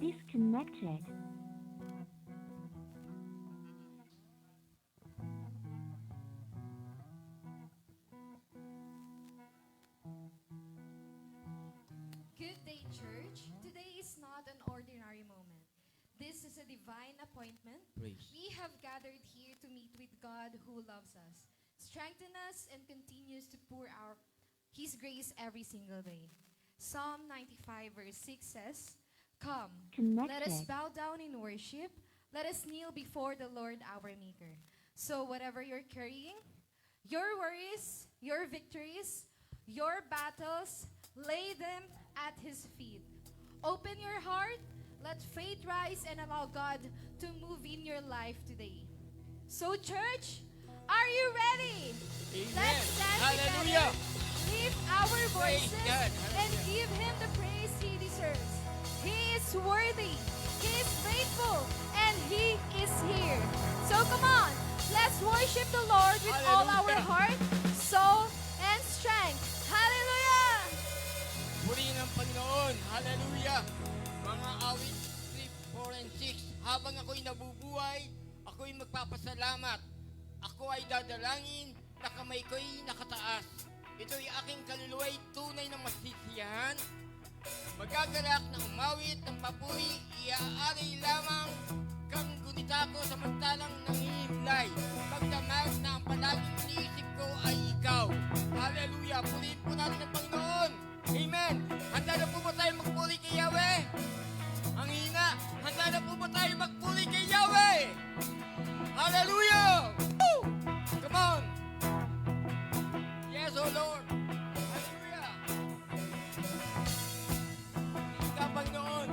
disconnected. Good day, church. Today is not an ordinary moment. This is a divine appointment. Praise. We have gathered here to meet with God who loves us, strengthens us, and continues to pour out His grace every single day. Psalm 95 verse 6 says, "Come, let us Connected. bow down in worship. Let us kneel before the Lord our Maker." So whatever you're carrying, your worries, your victories, your battles, lay them at His feet. Open your heart, let faith rise, and allow God to move in your life today. So church, are you ready? Amen. Let's stand Hallelujah. together, lift our Praise voices, God. and give Him the praise He deserves. He is worthy, He is faithful, and He is here. So come on, let's worship the Lord with all our Hallelujah. heart, soul, and strength. Hallelujah! Purihin ang Panginoon. Hallelujah. Mga awit 3, 4, and 6. Habang ako'y nabubuhay, ako'y magpapasalamat. Ako ay dadalangin na kamay ko'y nakataas. Ito'y aking kaluluwa'y tunay na masisiyahan. Magagalak na umawit ng papuri, iaari lamang kang gunita ko samantalang nangihimlay. Pagdamag na ang palaging iniisip ko ay ikaw. Hallelujah! Purihin po natin ang Panginoon. Amen! Handa na po ba tayo magpuri kay Yahweh? Ang hina, handa na po ba tayo magpuri kay Yahweh? Hallelujah! Woo! Come on! Yes, oh Lord! Hallelujah! Purihin ka, Panginoon.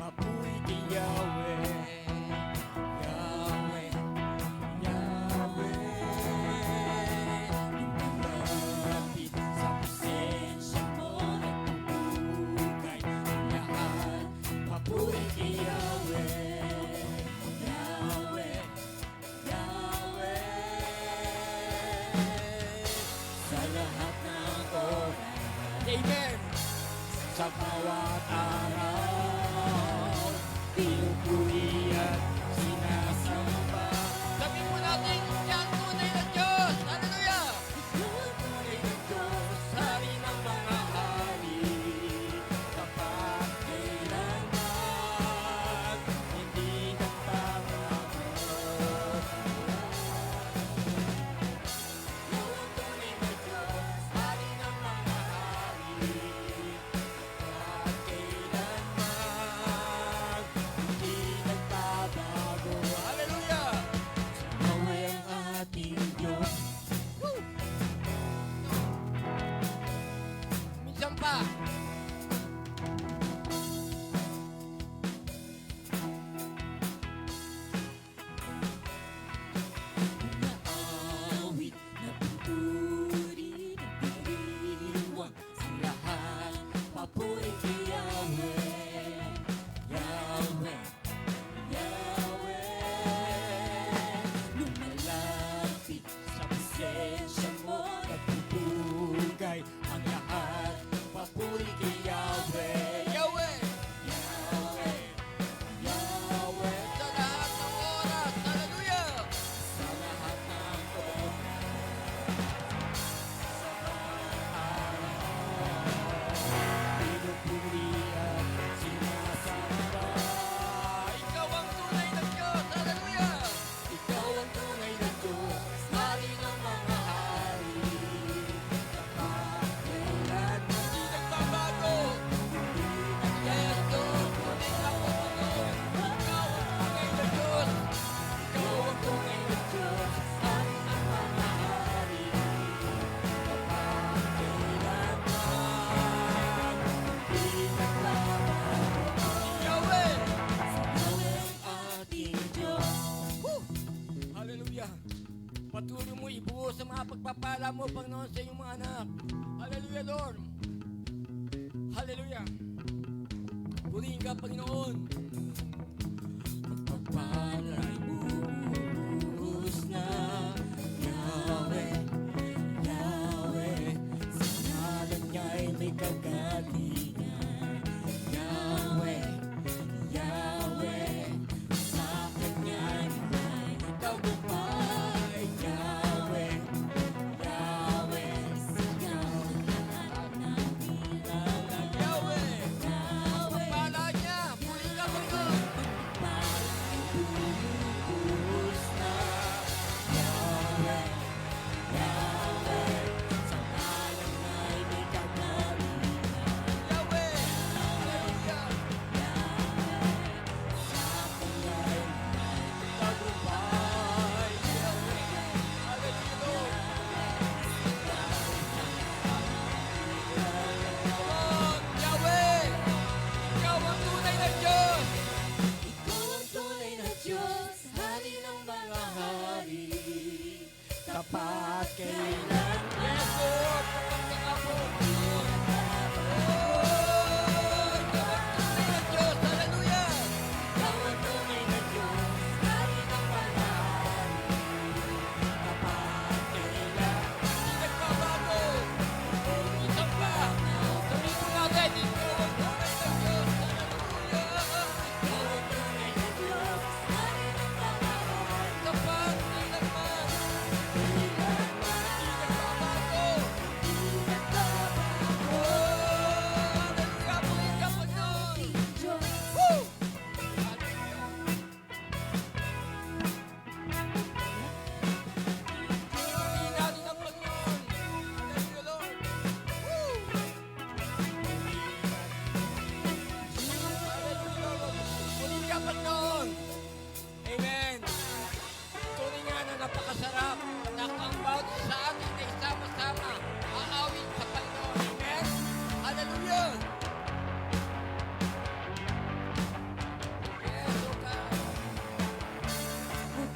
Papuri kay Yahweh, Yahweh, Yahweh. Lumalapit sa presensya mo, nagpupugay ang lahat. Papuri kay Yahweh, Yahweh, Yahweh. Sa lahat ng oras, amen. Sa bawat araw, pinupuri at sinasamba. Sabihin mo natin, siya ang tunay na Diyos. Hallelujah! Ikaw ang tunay na Diyos, hari ng mga hari. Kapag kailanman, hindi nagbabago. Ikaw ang tunay na Diyos, hari ng mga hari. Kapag kailanman, hindi nagbabago. Hallelujah! Yahweh ang ating Diyos. Woo! Minsan pa. Naawit, napupuri, nagdiriwang ang lahat. Papuri kay Yahweh, Yahweh, Yahweh. Lumalapit sa presensya mo, nagpupugay ang lahat. Papuri kay Yahweh, Yahweh, Yahweh, Yahweh. Sa lahat ng oras, hallelujah! Sa lahat ng oras, pinupuri at sinasamba. Ikaw ang tunay na Diyos, hallelujah! Ikaw ang tunay na Diyos, hari ng mga hari. Kapag kailan hindi nagbabago, hindi nagbabago, tunay na Panginoon. Ikaw ang tunay na Diyos, ikaw ang tunay na Diyos, hari ng mga hari. Kapag kailanman, hindi nagbabago. Yahweh! Yahweh ang ating Diyos. Woo! Hallelujah! Patuloy mo ibuhos sa mga pagpapala mo, Panginoon, sa iyong mga anak. Hallelujah, Lord! Hallelujah! Purihin ka, Panginoon. Pagpapala'y bubuhos tapat kailan. Yes, Lord. Kapag ka po. Diyos, hallelujah! Ikaw ang tunay na Diyos, hari ng panahon. Kapag kailan, hindi nagbabago. Isang pa, sabihin mo natin, ikaw ang tunay na Diyos, hallelujah! Ikaw ang tunay na Diyos, hari ng panahon. Kapag kailanman, hindi nagbabago. Hallelujah, purihin ka, Panginoon. Woo! Purihin natin ang Panginoon. Hallelujah, Lord. Woo! Hallelujah, Lord. Purihin ka, Panginoon. Amen. Tunay nga na napakasarap na ang bawat sa atin ay sama-sama aawit sa Panginoon. Amen. Hallelujah. Yes, oh God. Huwag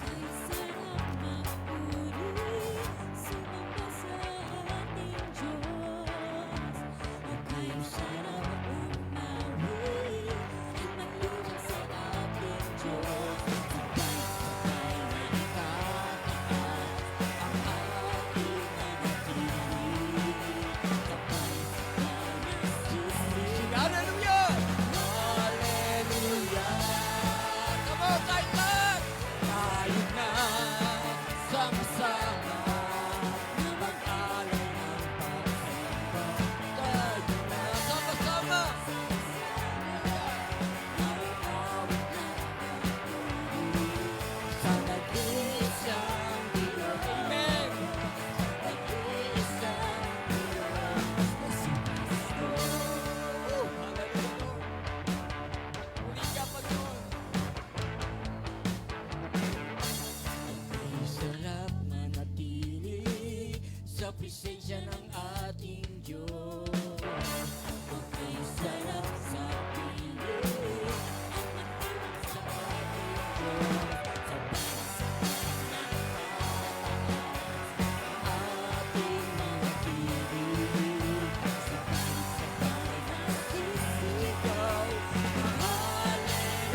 sarap magpuri, sumamba sa ating Diyos. Huwag sarap umawi, at maglibang sa ating Diyos. Sabay-sabay na itataas ang ating nanatili. Sabay-sabay na sisig. Hallelujah. Hallelujah. Come on, tayo lahat. Tayo na sama-sama na mag-alay ng pagsamba. Tayo na sama-sama. Sa nag-iisang Diyos. Amen. Nag-iisang Diyos na si Kristo. Hallelujah. Muli ka, Panginoon. Ay sarap manatili sa presensya ng ating Diyos. Ay sarap sa piling at magdiwang sa ating Diyos. Ating mga piling, sabay-sabay na sisigaw. Hallelujah!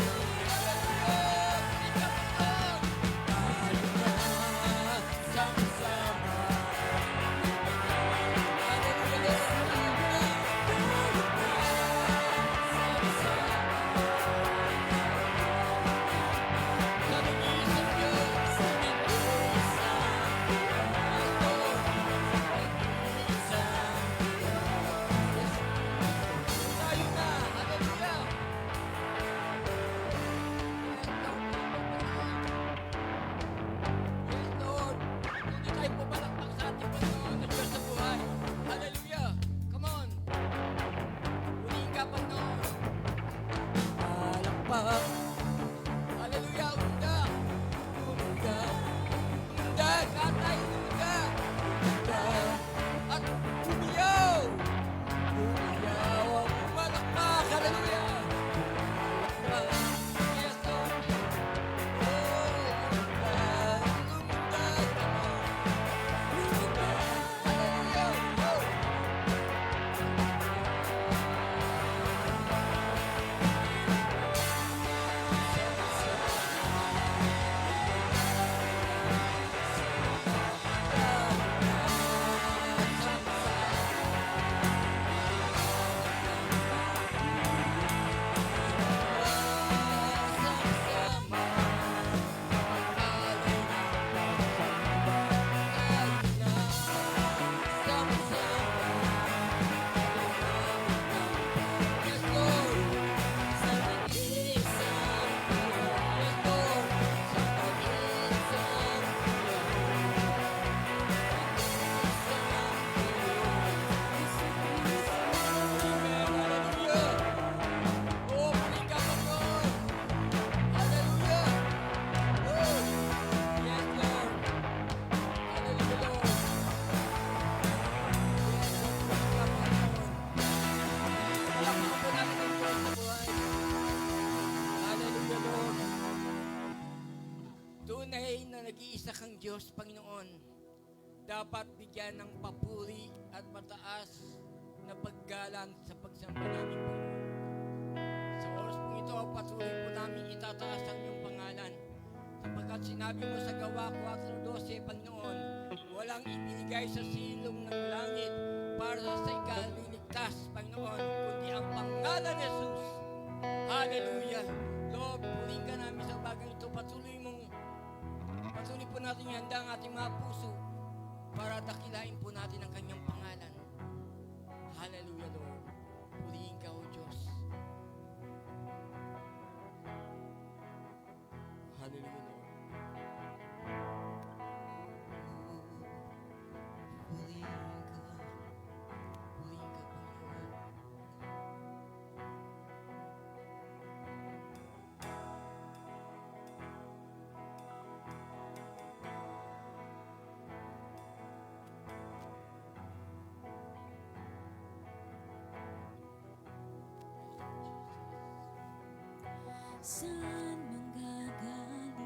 Tayo na sama-sama. Hallelujah, unda. Unda. Unda, katay, unda. Unda. At umiyaw. Umiyaw ang umalakpak. Hallelujah. Umalakpak. Yes, Lord. Oh, unda. Unda. Unda. Hallelujah. Oh. Tunay na nag-iisa kang Diyos, Panginoon. dapat bigyan ng papuri at mataas na paggalang sa pagsamba namin po. Sa oras pong ito, patuloy po namin itataas ang iyong pangalan. Sapagkat sinabi mo sa Gawa 4:12, Panginoon, walang ibinigay sa silong ng langit para sa ikaliligtas, Panginoon, kundi ang pangalan ni Jesus. Hallelujah. Lord, purihin ka namin sa bagay ito. Patuloy po natin ihanda ang ating mga puso para dakilain po natin ang kanyang pangalan. Hallelujah, Lord. Purihin ka, O Diyos. Hallelujah, Lord. Purihin ka. Purihin ka, Panginoon. Saan manggagaling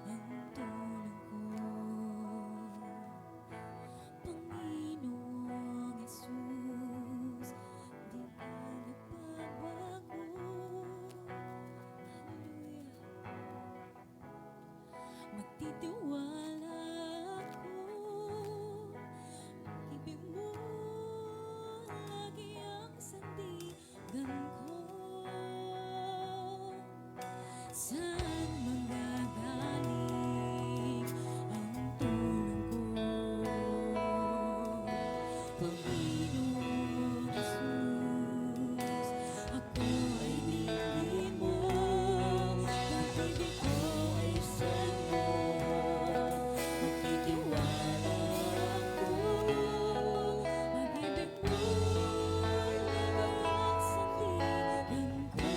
ang tulong ko? Panginoong Hesus, di ka nagbabago. Hallelujah. Magtitiwala ako, ibig mo lagi ang sandigan ko. Saan manggagaling ang tulong ko? Panginoong Hesus, ako ay dinggin mo. Pag-ibig ko ay sa'yo. Magtitiwala ako. Pag-ibig mo lagi ang sandigan ko.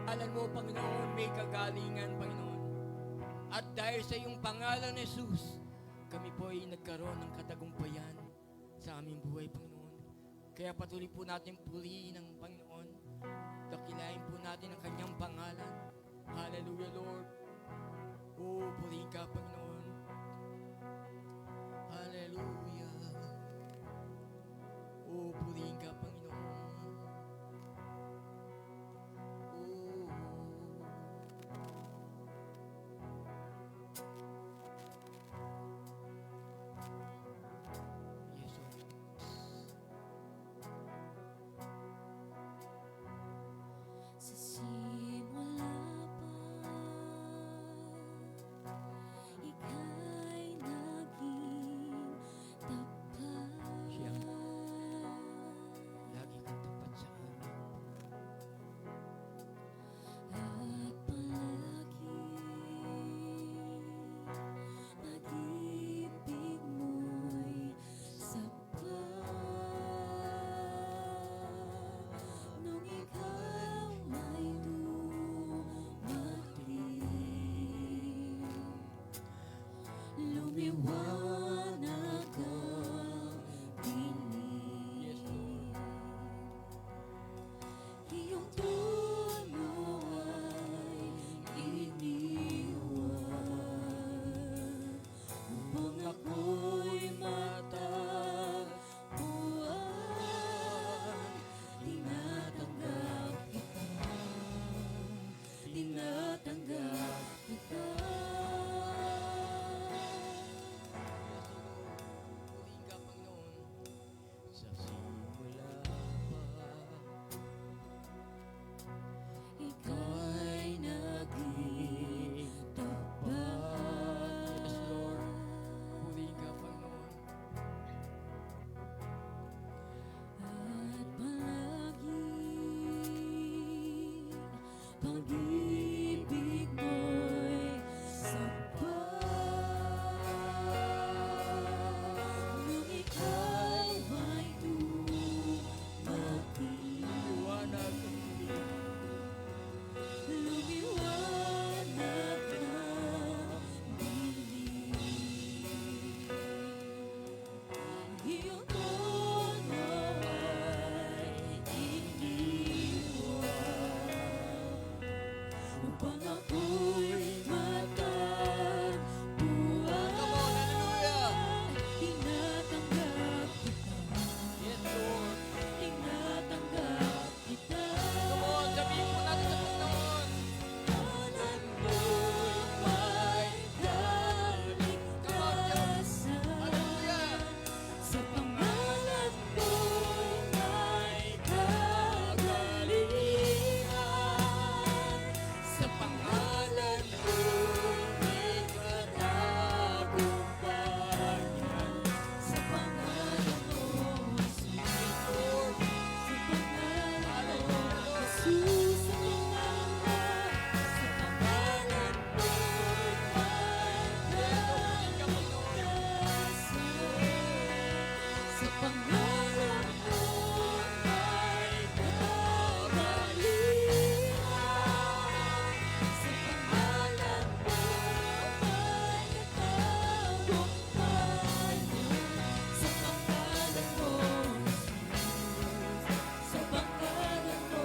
Pangalan mo, Panginoon, may kagalingan, Panginoon. At dahil sa iyong pangalan, Jesus, kami po ay nagkaroon ng katagumpayan sa aming buhay, Panginoon. Kaya patuloy po natin purihin ang Panginoon. Dakilain po natin ang kanyang pangalan. Hallelujah, Lord. Oh, purihin ka, Panginoon. Hallelujah. Oh, purihin ka, Panginoon. Oh. Yes, Lord. Sa simula pa, ika'y naging tapat. Siya. Lagi kang tapat sa amin. At palagi pag-ibig mo'y sapat. Nung ikaw ay dumating, lumiwanag ang Yes, dilim. Iyong tono ay iniwan upang ako'y matagpuan. Tinatanggap kita, tinatanggap kita. Purihin ka, Panginoon. Sa simula pa, Ika'y naging tapat. Yes, Lord. Purihin ka, Panginoon. At palaging pag-ibig mo'y sapat. Nung ikaw ay dumating, Liwanag ang dilim. lumiwanag ang dilim. Iyong tono ay iniwan upang ako'y matagpuan. Come on, hallelujah. Tinatanggap kita, Yes, Lord. tinatanggap kita. Come on, sabihin po natin sa Panginoon. Pangalan mo'y may kaligtasan. Hallelujah. Sa pangalan mo'y may kagalingan. Sa pangalan mo'y may katagumpayan. Sa pangalan mo, Jesus. Sa pangalan mo, Jesus. Sa pangalan mo, sa pangalan mo may kagalingan. Sa pangalan mo may katagumpayan. Sa pangalan mo, Jesus. Sa pangalan mo,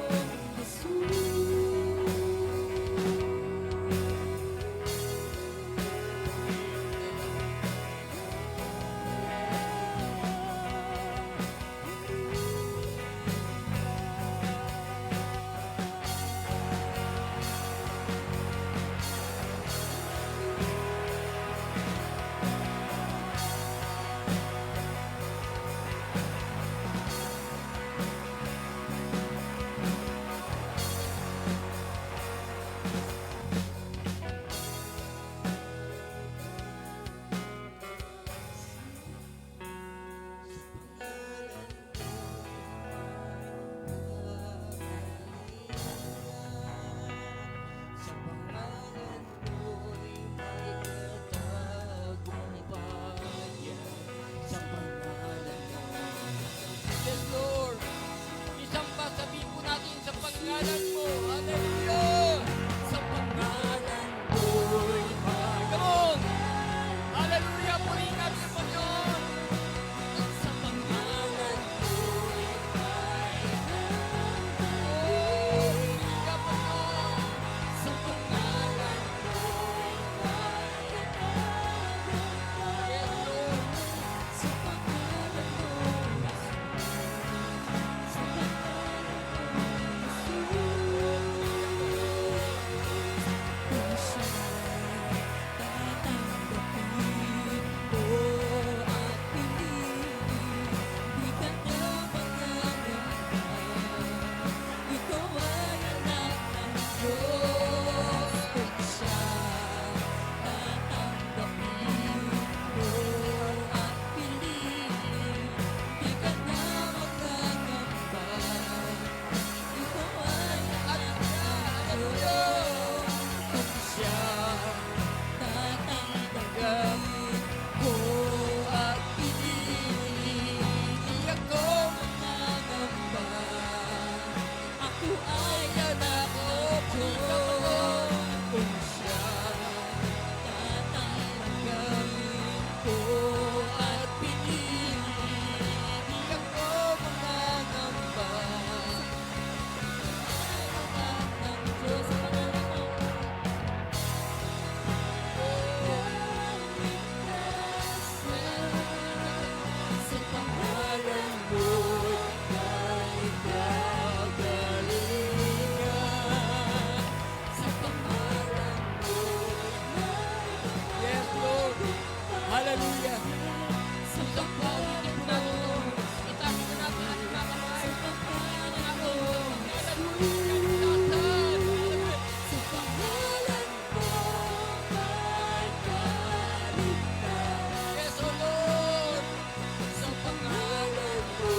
Sa pangalan mo'y may katagumpayan. Sa pangalan mo. Yes, Lord. Isang pa sabihin po natin sa pangalan mo. Hallelujah. Ito ay anak ko. Kung siya tatanggapin ko at pinili, di ako mangangamba. Anak ng Diyos, sa pangalan mo. Sa pangalan mo'y may kagalingan. Sa pangalan mo'y Yes, Lord. Hallelujah. sa Paulitin po natin ito. Itaas po natin ang ating mga kamay. Pangalan mo. sa pangalan mo may kaligtasan. Yes, O Lord. Sa pangalan mo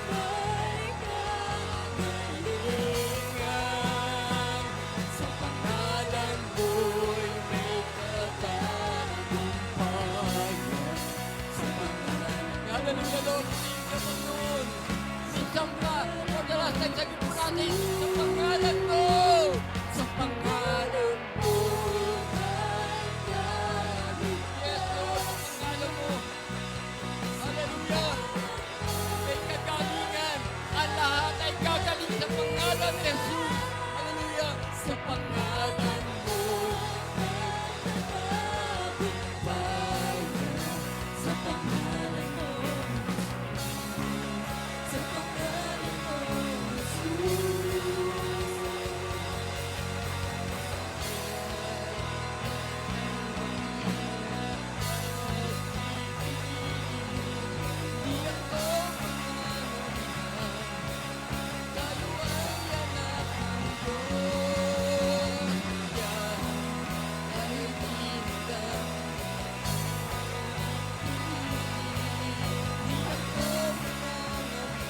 may kagalingan. Sa pangalan mo'y may katagumpayan. Sa pangalan Hallelujah, Lord. Tingin ka, Panginoon. Minsan pa, for the last time, sabi po natin, sa pangalan mo. sa pangalan mo may Yes, Lord, sa pangalan mo. Hallelujah. May kagalingan. Ang lahat ay gagaling sa pangalan ni Jesus. Hallelujah. sa pangalan mo may katagumpayan. Sa pangalan mo, sa pangalan mo, Jesus. Di ako mangangamba. Tayo ay anak ng Diyos. Siya ay tinatawag. Di ako mangangamba.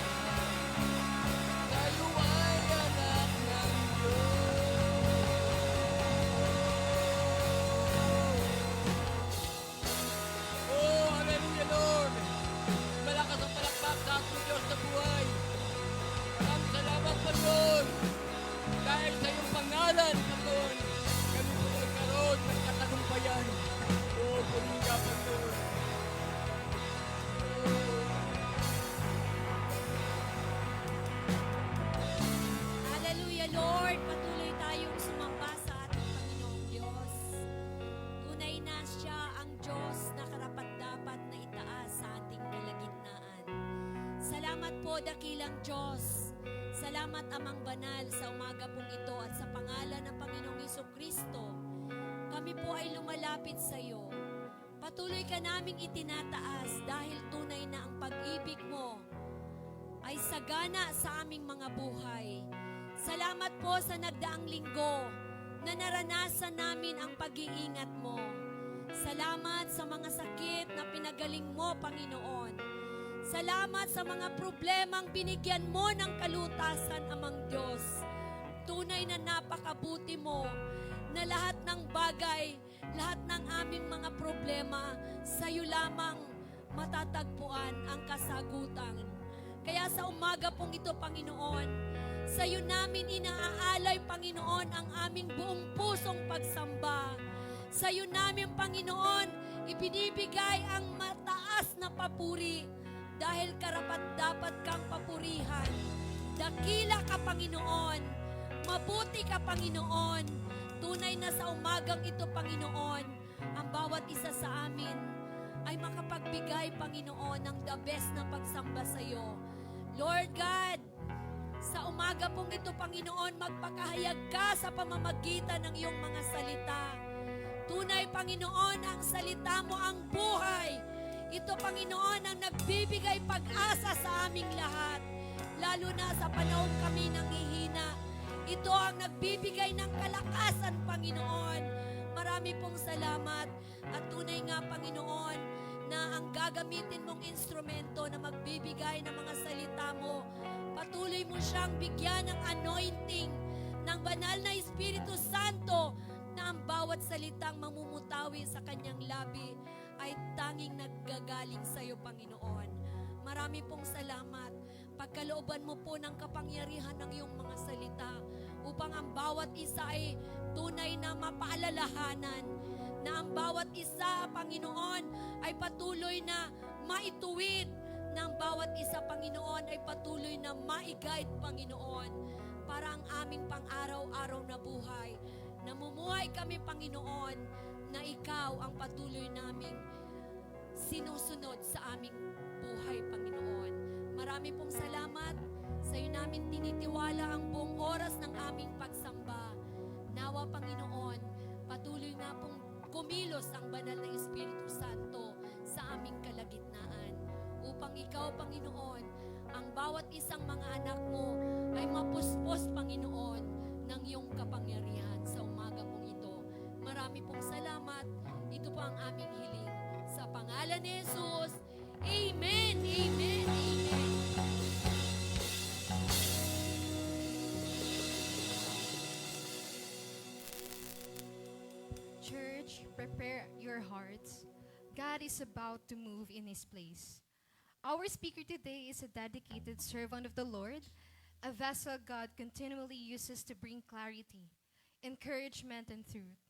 Tayo ay anak ng Diyos. Oh, hallelujah, Lord. Malakas ang palakpak sa ating Diyos sa buhay. Maraming salamat, Panginoon. Dahil sa iyong pangalan, Panginoon, kami po nagkaroon ng katagumpayan. Oh, purihin ka, Panginoon. Hallelujah, Lord. Patuloy tayong sumamba sa ating Panginoong Diyos. Tunay na siya ang Diyos na karapat-dapat na itaas sa ating kalagitnaan. Salamat po, dakilang Diyos. Salamat, Amang Banal, sa umaga pong ito at sa pangalan ng Panginoong Jesucristo. Kami po ay lumalapit sa iyo. Patuloy ka naming itinataas dahil tunay na ang pag-ibig mo ay sagana sa aming mga buhay. Salamat po sa nagdaang linggo na naranasan namin ang pag-iingat mo. Salamat sa mga sakit na pinagaling mo, Panginoon. Salamat sa mga problemang binigyan mo ng kalutasan, Amang Diyos. Tunay na napakabuti mo na lahat ng bagay, lahat ng aming mga problema, sa iyo lamang matatagpuan ang kasagutan. Kaya sa umaga pong ito, Panginoon, sa iyo namin inaalay, Panginoon, ang aming buong pusong pagsamba. Sa iyo namin, Panginoon, ibinibigay ang mataas na papuri dahil karapat-dapat kang papurihan. Dakila ka, Panginoon. Mabuti ka, Panginoon. Tunay na sa umagang ito, Panginoon, ang bawat isa sa amin ay makapagbigay, Panginoon, ng the best na pagsamba sa iyo. Lord God, sa umaga pong ito, Panginoon, magpakahayag ka sa pamamagitan ng iyong mga salita. Tunay, Panginoon, ang salita mo ang buhay. Ito, Panginoon, ang nagbibigay pag-asa sa aming lahat. Lalo na sa panahon kami nanghihina. Ito ang nagbibigay ng kalakasan, Panginoon. Marami pong salamat. At tunay nga, Panginoon, na ang gagamitin mong instrumento na magbibigay ng mga salita mo, patuloy mo siyang bigyan ng anointing ng banal na Espiritu Santo na ang bawat salitang mamumutawi sa kanyang labi ay tanging naggagaling sa iyo, Panginoon. Marami pong salamat. Pagkalooban mo po ng kapangyarihan ng iyong mga salita. upang ang bawat isa ay tunay na mapaalalahanan, na ang bawat isa, Panginoon, ay patuloy na maituwid, na ang bawat isa, Panginoon, ay patuloy na maiguide, Panginoon, para ang aming pang-araw-araw na buhay. Namumuhay kami, Panginoon, na Ikaw ang patuloy naming sinusunod sa aming buhay, Panginoon. Marami pong salamat. Sa iyo namin tinitiwala ang buong oras ng aming pagsamba. Nawa, Panginoon, patuloy nga pong kumilos ang banal na Espiritu Santo sa aming kalagitnaan. Upang ikaw, Panginoon, ang bawat isang mga anak mo ay mapuspos, Panginoon, ng iyong kapangyarihan sa umaga pong ito. Marami pong salamat. Ito po ang aming hiling. Sa pangalan ni Jesus, Amen, Amen, Amen. Church, prepare your hearts. God is about to move in His place. Our speaker today is a dedicated servant of the Lord, a vessel God continually uses to bring clarity, encouragement, and truth.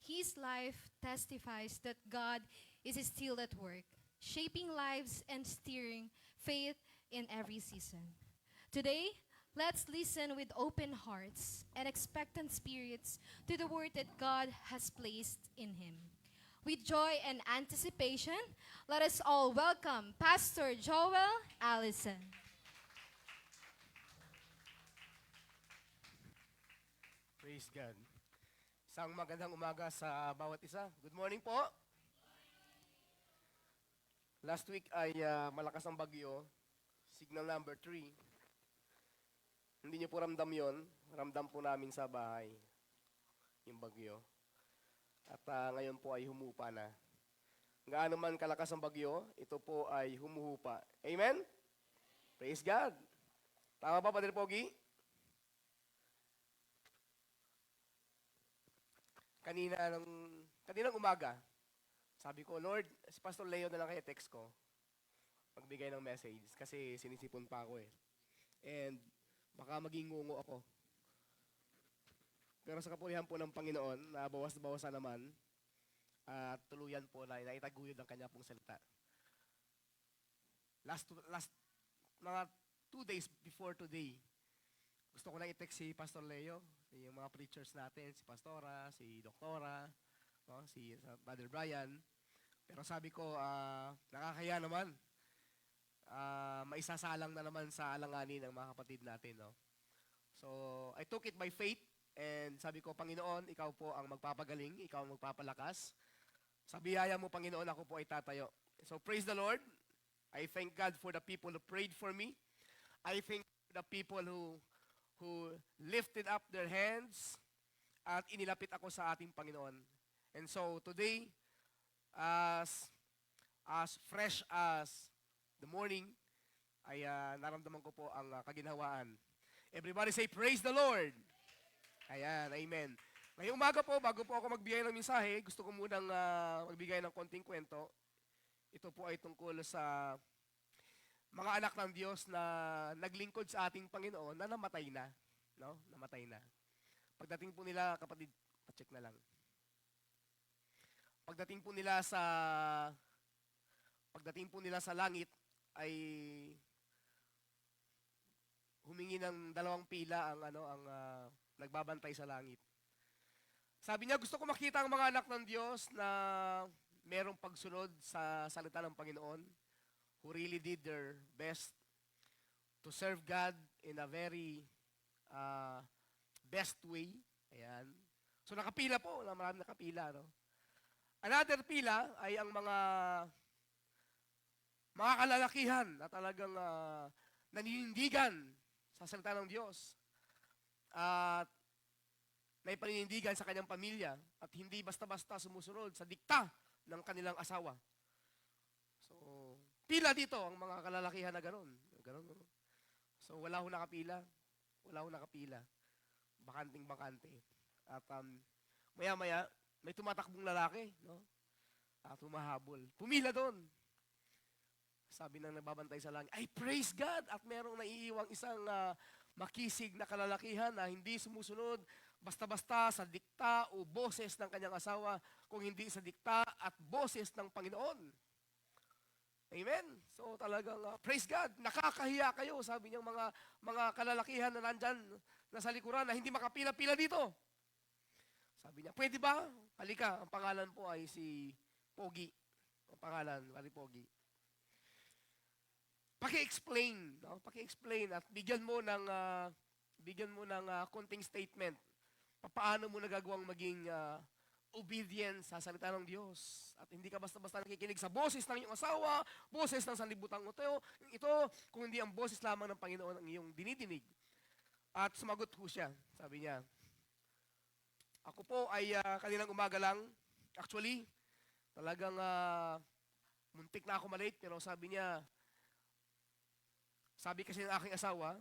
His life testifies that God is still at work, shaping lives and steering faith in every season. Today, let's listen with open hearts and expectant spirits to the word that God has placed in Him. With joy and anticipation, let us all welcome Pastor Joel Allison. Praise God. Isang magandang umaga sa bawat isa. Good morning po. Last week ay malakas ang bagyo, signal number 3. Hindi niyo po ramdam yon, ramdam po namin sa bahay yung bagyo. At ngayon po ay humupa na. Gaano man kalakas ang bagyo, ito po ay humuhupa. Amen? Praise God. Tama ba, Padre Pogi? Kaninang umaga, sabi ko, Lord, si Pastor Leo na lang kaya text ko. Magbigay ng message kasi sinisipon pa ako eh. And baka maging ngungo ako. Pero sa kapulihan po ng Panginoon, na bawas-bawasan naman, at tuluyan po na naitaguyod ang kanya pong salita. Last mga 2 days before today, gusto ko lang i-text si Pastor Leo, yung mga preachers natin, si Pastora, si Doktora, no, si Brother Brian. Pero sabi ko, nakakaya naman. Maisasalang na naman sa alanganin ng mga kapatid natin. No? So, I took it by faith. And sabi ko, Panginoon, ikaw po ang magpapagaling, ikaw ang magpapalakas. Sa biyaya mo, Panginoon, ako po ay tatayo. So praise the Lord. I thank God for the people who prayed for me. I thank the people who lifted up their hands at inilapit ako sa ating Panginoon. And so today, as fresh as the morning, ay naramdaman ko po ang kaginhawaan. Everybody say, praise the Lord. Ayan, amen. Ngayong umaga po, bago po ako magbigay ng mensahe, gusto ko munang magbigay ng konting kwento. Ito po ay tungkol sa mga anak ng Diyos na naglingkod sa ating Panginoon na namatay na. No? Namatay na. Pagdating po nila, kapatid, pa-check na lang. Pagdating po nila sa langit, ay humingi ng 2 pila ang nagbabantay sa langit. Sabi niya, gusto ko makita ang mga anak ng Diyos na merong pagsunod sa salita ng Panginoon, who really did their best to serve God in a very best way. Ayan. So nakapila po, marami nakapila. No? Another pila ay ang mga kalalakihan na talagang naninindigan sa salita ng Diyos. At may paninindigan sa kanyang pamilya at hindi basta-basta sumusunod sa dikta ng kanilang asawa. So, pila dito ang mga kalalakihan na gano'n. So, wala ho nakapila. Bakanting-bakante. At maya-maya, may tumatakbong lalaki, no? At humahabol. Pumila doon. Sabi ng nagbabantay sa langit, ay praise God! At merong naiiwang isang makisig na kalalakihan na hindi sumusunod basta-basta sa dikta o boses ng kanyang asawa, kung hindi sa dikta at boses ng Panginoon. Amen? So talagang praise God, nakakahiya kayo, sabi niyang mga kalalakihan na nandyan na sa likuran na hindi makapila-pila dito. Sabi niya, pwede ba? Halika, ang pangalan po ay si Pogi. Ang pangalan, Pari Pogi. Paki-explain, no? Paki-explain at bigyan mo ng konting statement. Paano mo nagagawang maging obedient sa salita ng Diyos. At hindi ka basta-basta nakikinig sa boses ng iyong asawa, boses ng sanlibutan ito, kung hindi ang boses lamang ng Panginoon ang iyong dinidinig. At sumagot po siya, sabi niya, ako po ay kaninang umaga lang, actually, talagang muntik na ako malate, pero sabi niya, sabi kasi ng aking asawa,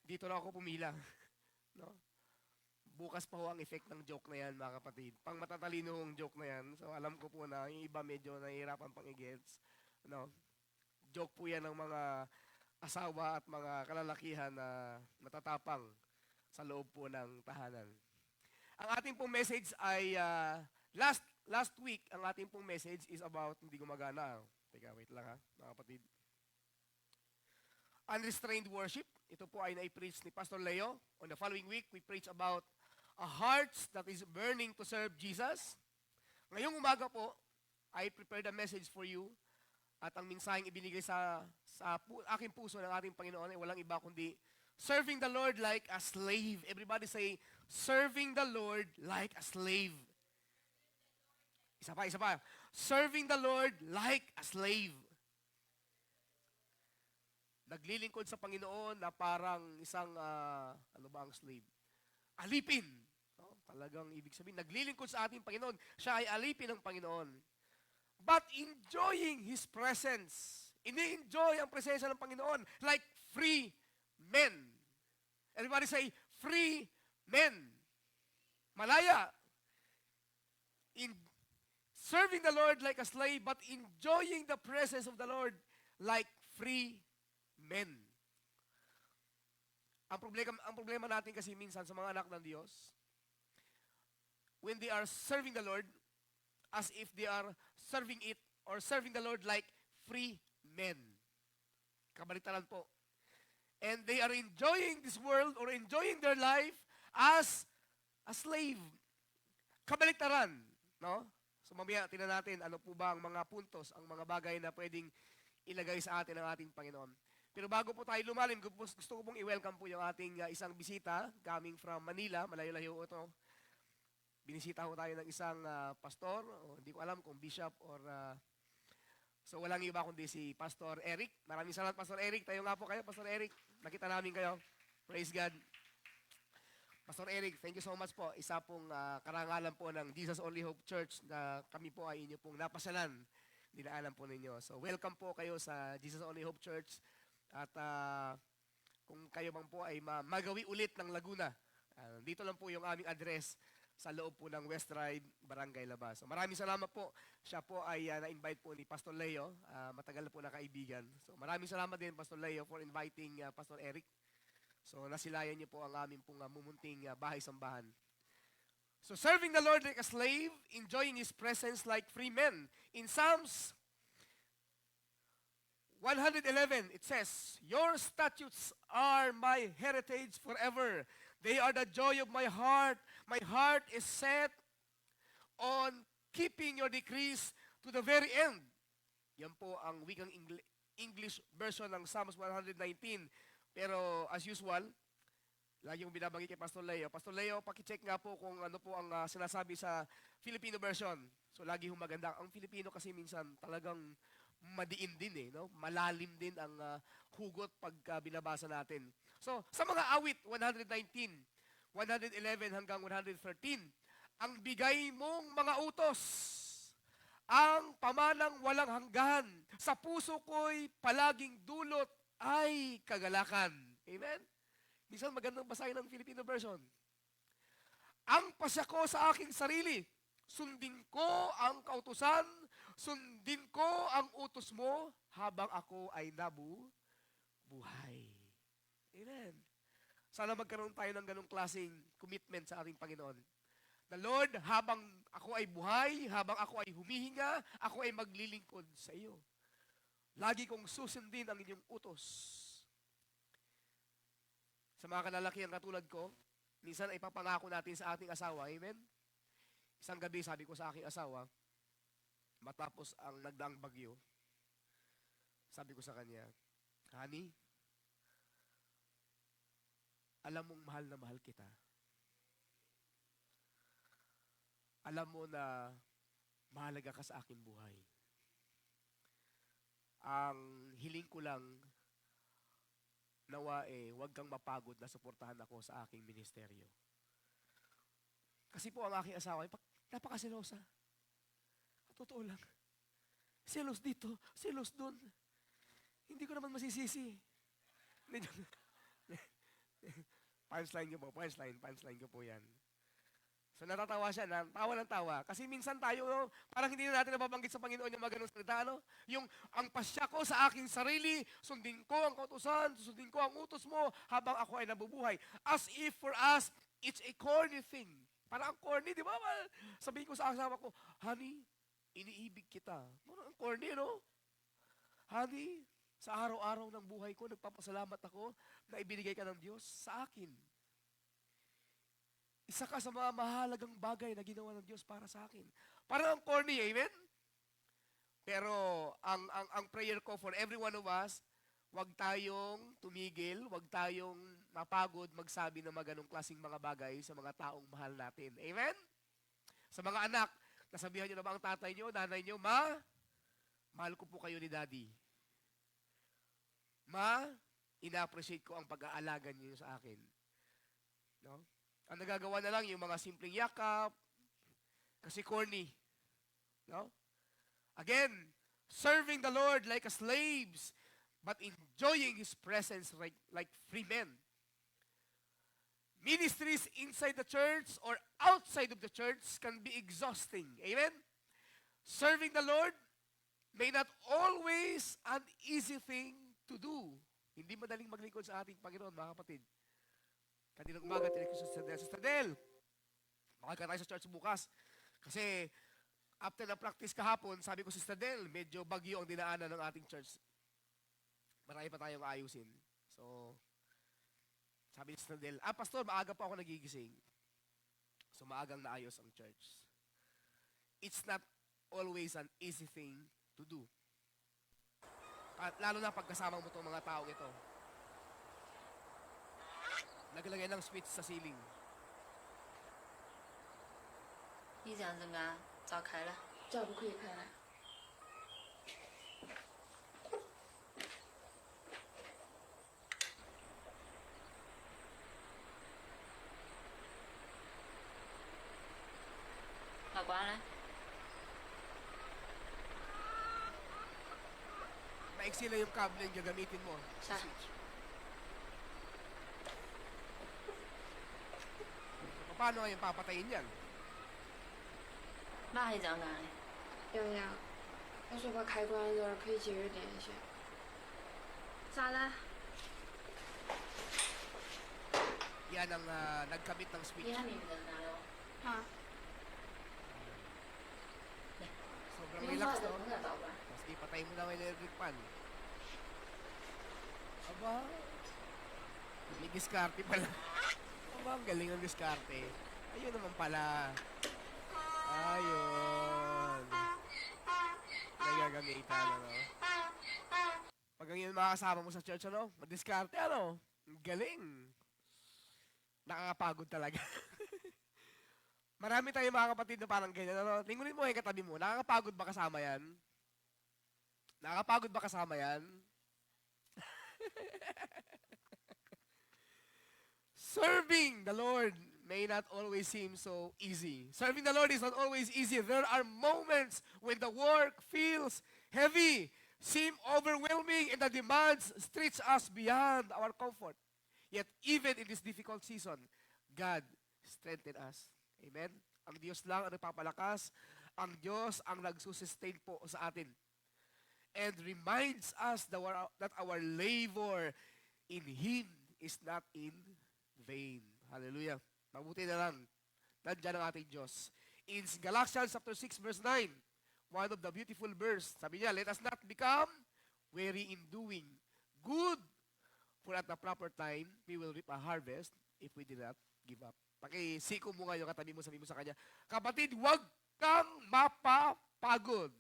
dito na ako pumila. No? Bukas pa ho ang effect ng joke na yan, mga kapatid. Pang matatalino ang joke na yan. So alam ko po na yung iba medyo nahihirapan pang i-gets. No? Joke po yan ng mga asawa at mga kalalakihan na matatapang sa loob po ng tahanan. Ang ating pong message ay, last week, ang ating pong message is about, hindi gumagana. Teka, wait lang ha, mga kapatid. Unrestrained worship. Ito po ay na-preach ni Pastor Leo. On the following week, we preach about a heart that is burning to serve Jesus. Ngayong umaga po, I prepared a message for you. At ang mensaheng ibinigay sa aking puso ng ating Panginoon ay walang iba kundi serving the Lord like a slave. Everybody say, serving the Lord like a slave. Isa pa. Serving the Lord like a slave. Naglilingkod sa Panginoon na parang isang, ano ba ang slave? Alipin. No? Talagang ibig sabihin, naglilingkod sa ating Panginoon. Siya ay alipin ng Panginoon. But enjoying His presence. Ini-enjoy ang presensya ng Panginoon like free men. Everybody say, free men. Malaya. In serving the Lord like a slave, but enjoying the presence of the Lord like free men. Ang problema natin kasi minsan sa mga anak ng Diyos, when they are serving the Lord, as if they are serving it or serving the Lord like free men. Kabaliktaran po. And they are enjoying this world or enjoying their life as a slave. Kabaliktaran. No? So mamaya, tingnan natin ano po ba ang mga puntos, ang mga bagay na pwedeng ilagay sa atin ng ating Panginoon. Pero bago po tayo lumalim, gusto ko pong i-welcome po yung ating isang bisita coming from Manila. Malayo-layo ito. Binisita ko tayo ng isang pastor, o hindi ko alam kung bishop or... so walang iba kundi si Pastor Eric. Maraming salamat, Pastor Eric. Tayo nga po kayo, Pastor Eric. Nakita namin kayo. Praise God. Pastor Eric, thank you so much po. Isa pong karangalan po ng Jesus Only Hope Church na kami po ay inyo pong napasalan. Dinaanan po ninyo. So welcome po kayo sa Jesus Only Hope Church. At kung kayo bang po ay magawi ulit ng Laguna, dito lang po yung aming address sa loob po ng West Ride, Barangay Labas. So maraming salamat po. Siya po ay na-invite po ni Pastor Leo. Matagal na po na kaibigan. So maraming salamat din, Pastor Leo, for inviting Pastor Eric. So nasilayan niyo po ang aming pong mumunting bahay-sambahan. So serving the Lord like a slave, enjoying His presence like free men. In Psalms 111, it says, your statutes are my heritage forever. They are the joy of my heart. My heart is set on keeping your decrees to the very end. Yan po ang wikang English version ng Psalms 119. Pero as usual, lagi yung binabanggit kay Pastor Leo. Pastor Leo, pakicheck nga po kung ano po ang sinasabi sa Filipino version. So lagi yung maganda. Ang Filipino kasi minsan talagang madiin din no? Malalim din ang hugot pag binabasa natin. So, sa mga awit, 119, 111 hanggang 113, ang bigay mong mga utos, ang pamanang walang hanggan, sa puso ko'y palaging dulot ay kagalakan. Amen? Minsan magandang basahin ng Filipino version. Ang pasya ko sa aking sarili, sundin ko ang kautusan, sundin ko ang utos mo habang ako ay nabubuhay. Amen. Sana magkaroon tayo ng ganong klaseng commitment sa ating Panginoon. The Lord, habang ako ay buhay, habang ako ay humihinga, ako ay maglilingkod sa iyo. Lagi kong susundin ang inyong utos. Sa mga kalalakihan katulad ko, minsan ay papangako natin sa ating asawa. Amen? Isang gabi, sabi ko sa aking asawa, matapos ang nagdaang bagyo, sabi ko sa kanya, Honey, alam mong mahal na mahal kita. Alam mo na mahalaga ka sa aking buhay. Ang hiling ko lang, nawa huwag kang mapagod na suportahan ako sa aking ministeryo. Kasi po ang aking asawa, napakasilosa. Totoo lang. Silos dito, silos doon. Hindi ko naman masisisi. Punchline ko po yan. So natatawa siya, tawa ng tawa. Kasi minsan tayo, no, parang hindi na natin nababanggit sa Panginoon yung mga ganong salita, no? Yung, ang pasya ko sa aking sarili, sundin ko ang kautusan, sundin ko ang utos mo habang ako ay nabubuhay. As if for us, it's a corny thing. Parang ang corny, di ba? Sabihin ko sa asawa ko, Honey, iniibig kita. Parang ang corny, no? Honey, sa araw-araw ng buhay ko, nagpapasalamat ako na ibinigay ka ng Diyos sa akin. Isa ka sa mga mahalagang bagay na ginawa ng Diyos para sa akin. Parang ang corny, amen? Pero ang prayer ko for every one of us, huwag tayong tumigil, huwag tayong mapagod magsabi ng mga ganong klaseng mga bagay sa mga taong mahal natin. Amen? Sa mga anak, nasabihan nyo na ba ang tatay nyo, nanay nyo, mahal ko po kayo ni Daddy. Ina-appreciate ko ang pag-aalaga niyo sa akin. No? Ang nagagawa na lang yung mga simpleng yakap, kasi corny. No? Again, serving the Lord like a slaves, but enjoying His presence like free men. Ministries inside the church or outside of the church can be exhausting. Amen? Serving the Lord may not always an easy thing to do. Hindi madaling maglingkod sa ating Panginoon, mga kapatid. Kaninang umaga, tinig ko sa Stadel. Makaka tayo sa church bukas. Kasi, after na practice kahapon, sabi ko sa Stadel, medyo bagyo ang dinaanan ng ating church. Marami pa tayong ayusin. So, sabi ni Stadel, Pastor, maaga pa ako nagigising. So, maagang naayos ang church. It's not always an easy thing to do. At lalo na pagkasama mo itong mga taong ito. Naglagay ng switch sa ceiling. 议长怎么样？早开了。这不可以开了。老关呢？ Maiksi lang yung cable yung gagamitin mo. Sa? Switch. So, paano ngayon papatayin yan? 那议长干的？洋洋，他说把开关这儿可以接着连线。咋了？ Yan ang nagkabit ng switch. 你还明白哪了？啊， Sobrang 你 relax, 的 no? 那早关。 Tapos ipatay mo na ang electric fan. Aba, may diskarte pala. Aba, ang galing ang diskarte. Ayun naman pala. Ayun. Nagagamitan, ano? Pag ang yun makakasama mo sa church, ano? Madiskarte, ano? Ang galing. Nakakapagod talaga. Marami tayong mga kapatid na parang ganyan, ano? Lingunin mo yung katabi mo. Nakakapagod ba kasama yan? Nakakapagod ba kasama yan? Serving the Lord may not always seem so easy. Serving the Lord is not always easy. There are moments when the work feels heavy, seem overwhelming, and the demands stretch us beyond our comfort. Yet even in this difficult season, God strengthened us. Amen? Ang Diyos lang ang nagpapalakas. Ang Diyos ang nagsusustain po sa atin. And reminds us that our labor in Him is not in vain. Hallelujah. Mabuti na lang. Nandiyan ang ating Diyos. In Galatians chapter 6 verse 9, one of the beautiful verse, sabi niya, let us not become weary in doing good, for at the proper time, we will reap a harvest if we do not give up. Pakisiko mo nga yung katabi mo, sabi mo sa kanya, kapatid, huwag kang mapapagod.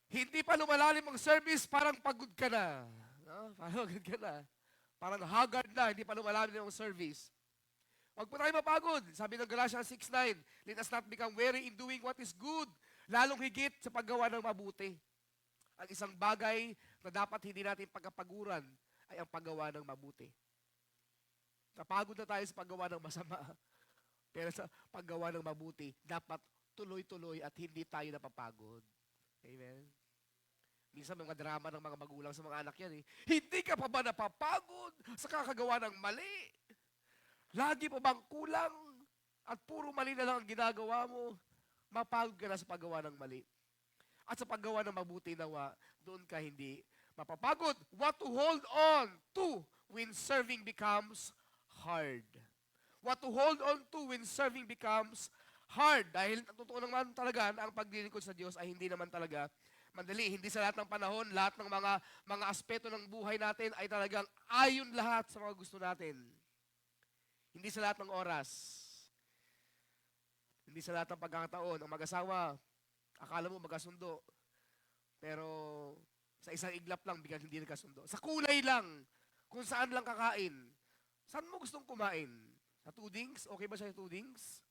Hindi pa lumalalim ang service, parang pagod ka na. No? Parang pagod ka na. Parang haggard na, hindi pa lumalalim ang service. Huwag po tayo mapagod. Sabi ng Galatians 6:9, let us not become weary in doing what is good, lalong higit sa paggawa ng mabuti. Ang isang bagay na dapat hindi natin pagkapaguran ay ang paggawa ng mabuti. Napagod na tayo sa paggawa ng masama. Pero sa paggawa ng mabuti, dapat tuloy-tuloy at hindi tayo napapagod. Amen? Minsan mga drama ng mga magulang sa mga anak yan eh. Hindi ka pa ba napapagod sa kakagawa ng mali? Lagi pa bang kulang? At puro mali na lang ang ginagawa mo? Mapagod ka na sa paggawa ng mali. At sa paggawa ng mabuti nawa, doon ka hindi mapapagod. What to hold on to when serving becomes hard. What to hold on to when serving becomes hard. Dahil totoo naman talaga na ang paglilingkod sa Diyos ay hindi naman talaga madali. Hindi sa lahat ng panahon, lahat ng mga aspeto ng buhay natin ay talagang ayon lahat sa mga gusto natin. Hindi sa lahat ng oras. Hindi sa lahat ng pagkakataon. Ang mag-asawa, akala mo magkasundo. Pero sa isang iglap lang, biglang hindi nagkasundo. Sa kulay lang, kung saan lang kakain. Saan mo gustong kumain? Sa tudings? Okay ba siya sa tudings?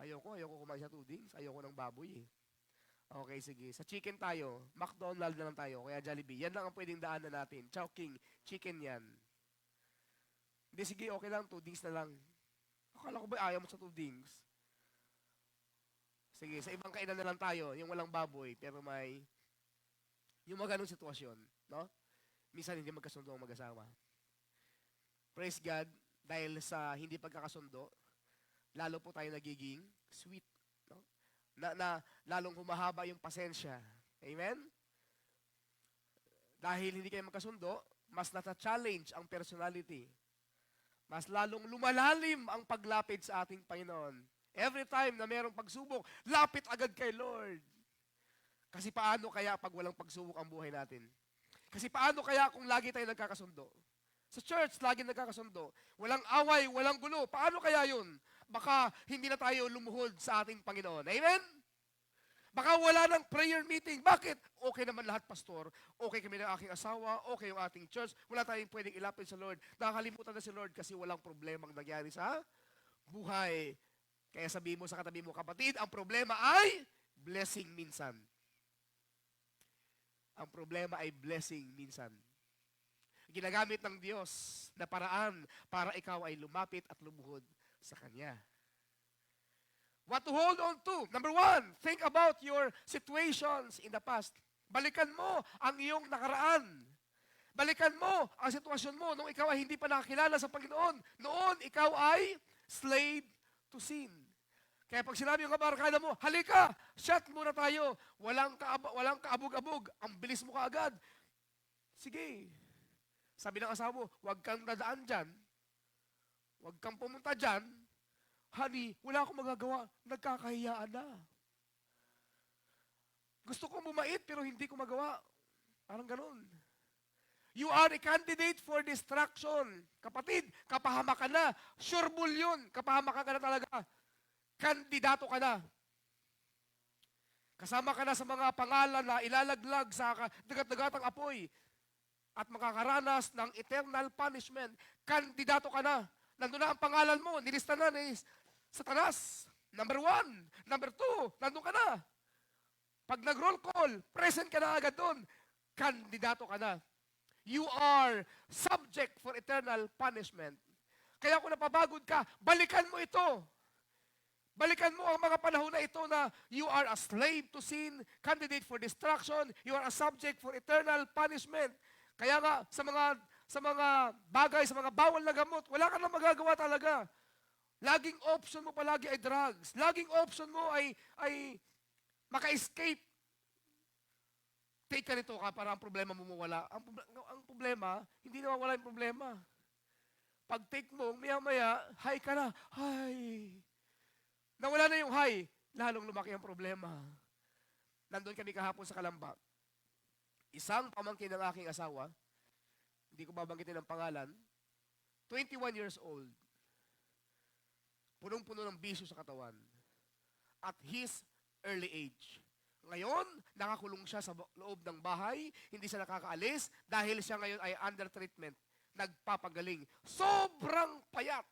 Ayoko kumain sa tudings. Ayoko ng baboy eh. Okay, sige. Sa chicken tayo, McDonald's na lang tayo, kaya Jollibee. Yan lang ang pwedeng daanan natin. Chowking, chicken yan. Hindi, sige, okay lang, tudings na lang. Akala ko ba ayaw mo sa tudings? Sige, sa ibang kainan na lang tayo, yung walang baboy, pero may, yung mga ganong sitwasyon, no? Minsan hindi magkasundo ang mag-asawa. Praise God, dahil sa hindi pagkakasundo, lalo po tayo nagiging sweet, no? Na lalong humahaba yung pasensya. Amen? Dahil hindi kayo magkasundo, mas nata-challenge ang personality. Mas lalong lumalalim ang paglapit sa ating Panginoon. Every time na mayroong pagsubok, lapit agad kay Lord. Kasi paano kaya pag walang pagsubok ang buhay natin? Kasi paano kaya kung lagi tayo nagkakasundo? Sa church, lagi nagkakasundo. Walang away, walang gulo. Paano kaya yun? Baka hindi na tayo lumuhod sa ating Panginoon. Amen? Baka wala ng prayer meeting. Bakit? Okay naman lahat, pastor. Okay kami ng aking asawa. Okay yung ating church. Wala tayong pwedeng ilapit sa Lord. Nakakalimutan na si Lord kasi walang problemang nangyari sa buhay. Kaya sabihin mo sa katabi mo, kapatid, ang problema ay blessing minsan. Ang problema ay blessing minsan. Ginagamit ng Diyos na paraan para ikaw ay lumapit at lumuhod sa Kanya. What to hold on to? Number 1, think about your situations in the past. Balikan mo ang iyong nakaraan. Balikan mo ang sitwasyon mo nung ikaw ay hindi pa nakakilala sa Panginoon. Noon, ikaw ay slave to sin. Kaya pag sinabi yung kabarkada mo, halika, shot muna tayo. Walang kaabog-abog. Ang bilis mo kaagad. Sige. Sabi ng asawa mo, huwag kang dadaan dyan. Huwag kang pumunta dyan. Honey, wala akong magagawa. Nagkakahiyaan na. Gusto kong bumait pero hindi ko magawa. Parang ganun. You are a candidate for distraction. Kapatid, kapahamakan na. Sure bull yun. Kapahamakan ka na talaga. Kandidato ka na. Kasama ka na sa mga pangalan na ilalaglag sa dagat-dagatang apoy at makakaranas ng eternal punishment. Kandidato ka na. Nandun na ang pangalan mo. Nilista na ni Satanas. Number 1. Number 2. Nandun ka na. Pag nag-roll call, present ka na agad doon. Kandidato ka na. You are subject for eternal punishment. Kaya kung napabagod ka, balikan mo ito. Balikan mo ang mga panahon na ito na you are a slave to sin, candidate for destruction, you are a subject for eternal punishment. Kaya nga, sa mga bagay, sa mga bawal na gamot, wala ka na magagawa talaga. Laging option mo palagi ay drugs. Laging option mo ay maka-escape. Take ka nito ka para ang problema mo mawala. Ang problema, hindi nawawala yung problema. Pag take mo, maya-maya, high ka na. High. Nawala na yung high, lalong lumaki ang problema. Nandun kami kahapon sa Kalamba. Isang pamangkin ng aking asawa, hindi ko babanggitin ang pangalan, 21 years old. Punong-puno ng bisyo sa katawan. At his early age. Ngayon, nakakulong siya sa loob ng bahay, hindi siya nakakaalis dahil siya ngayon ay under treatment. Nagpapagaling. Sobrang payat.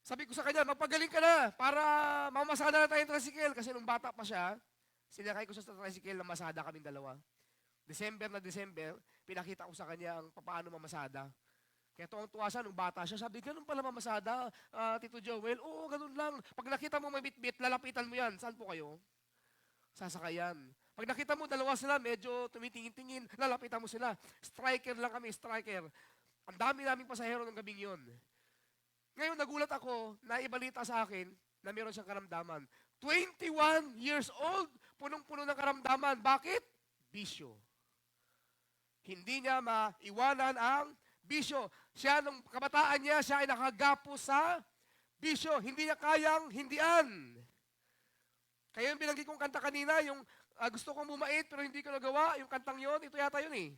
Sabi ko sa kanya, magpagaling ka na para mamasada na tayong tricycle. Kasi nung bata pa siya, sinakay ko siya sa tricycle na masada kaming dalawa. December na December, pinakita ko sa kanya ang paano mamasada. Kaya tuwang-tuwa siya, nung bata siya, sabi, ganun pala mamasada, Tito Joel. Oo, ganun lang. Pag nakita mo may bit-bit, lalapitan mo yan. Saan po kayo? Sasakayan. Pag nakita mo, dalawa sila, medyo tumitingin-tingin, lalapitan mo sila. Striker lang kami, striker. Ang dami naming pasahero ng gabing yon. Ngayon, nagulat ako na ibalita sa akin na meron siyang karamdaman. 21 years old, punong-puno ng karamdaman. Bakit? Bisyo. Hindi niya maiwanan ang bisyo. Siya, nung kabataan niya, siya ay nakagapo sa bisyo. Hindi niya kayang hindian. Kaya yung binanggit kong kanta kanina, yung gusto kong bumait pero hindi ko nagawa, yung kantang yon, ito yata yun eh.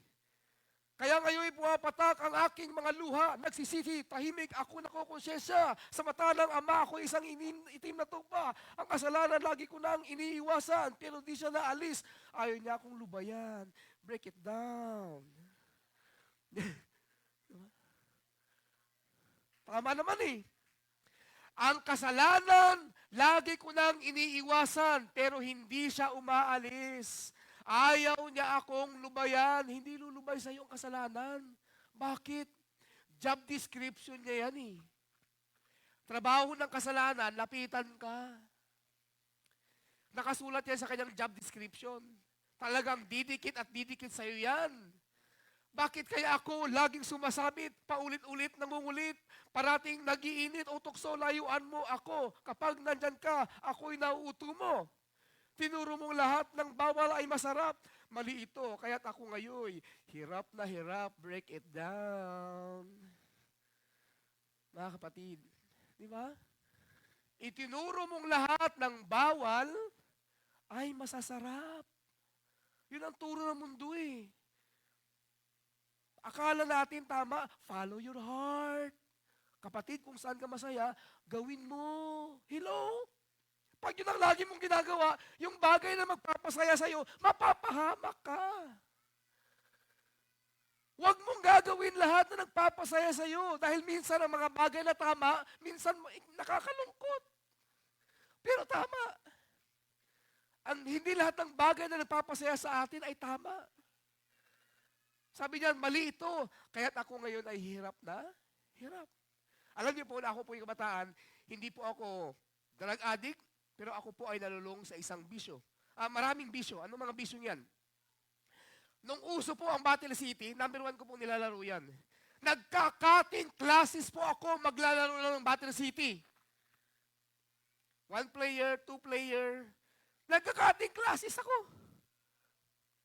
Kaya ngayon pumapatak ang aking mga luha, nagsisisi, tahimik ako nakukonsyensya. Sa mata ng ama ako isang itim na tupa. Ang kasalanan lagi ko nang iniiwasan, pero di siya naalis. Ayaw niya akong lubayan. Break it down. Tama naman eh. Ang kasalanan, lagi ko nang iniiwasan, pero hindi siya umaalis. Ayaw niya akong lubayan. Hindi lulubay sa iyong kasalanan. Bakit? Job description niya yan eh. Trabaho ng kasalanan, lapitan ka. Nakasulat yan sa kanyang job description. Talagang didikit at didikit sa iyo yan. Bakit kaya ako laging sumasabit, paulit-ulit, nangungulit, parating nagiinit o tukso, layuan mo ako. Kapag nandyan ka, ako'y nauuto mo. Tinuro mong lahat ng bawal ay masarap. Mali ito, kaya't ako ngayon, hirap na hirap, break it down. Mga kapatid, di ba? Itinuro mong lahat ng bawal ay masasarap. Yun ang turo ng mundo eh. Akala natin tama, follow your heart. Kapatid, kung saan ka masaya, gawin mo. Hello? Pag yun ang lagi mong ginagawa, yung bagay na magpapasaya sa'yo, mapapahamak ka. Huwag mong gagawin lahat na nagpapasaya sa'yo dahil minsan ang mga bagay na tama, minsan nakakalungkot. Pero tama. Hindi lahat ng bagay na nagpapasaya sa atin ay tama. Sabi niyan, mali ito. Kaya't ako ngayon ay hirap na hirap. Alam niyo po na ako po yung kabataan, hindi po ako drug addict, pero ako po ay nalulong sa isang bisyo. Maraming bisyo. Ano mga bisyo yan? Nung uso po ang Battle City, number 1 ko po nilalaro yan. Nagka-cutting classes po ako maglalaro lang ng Battle City. 1 player, 2 player. Nagka-cutting classes ako.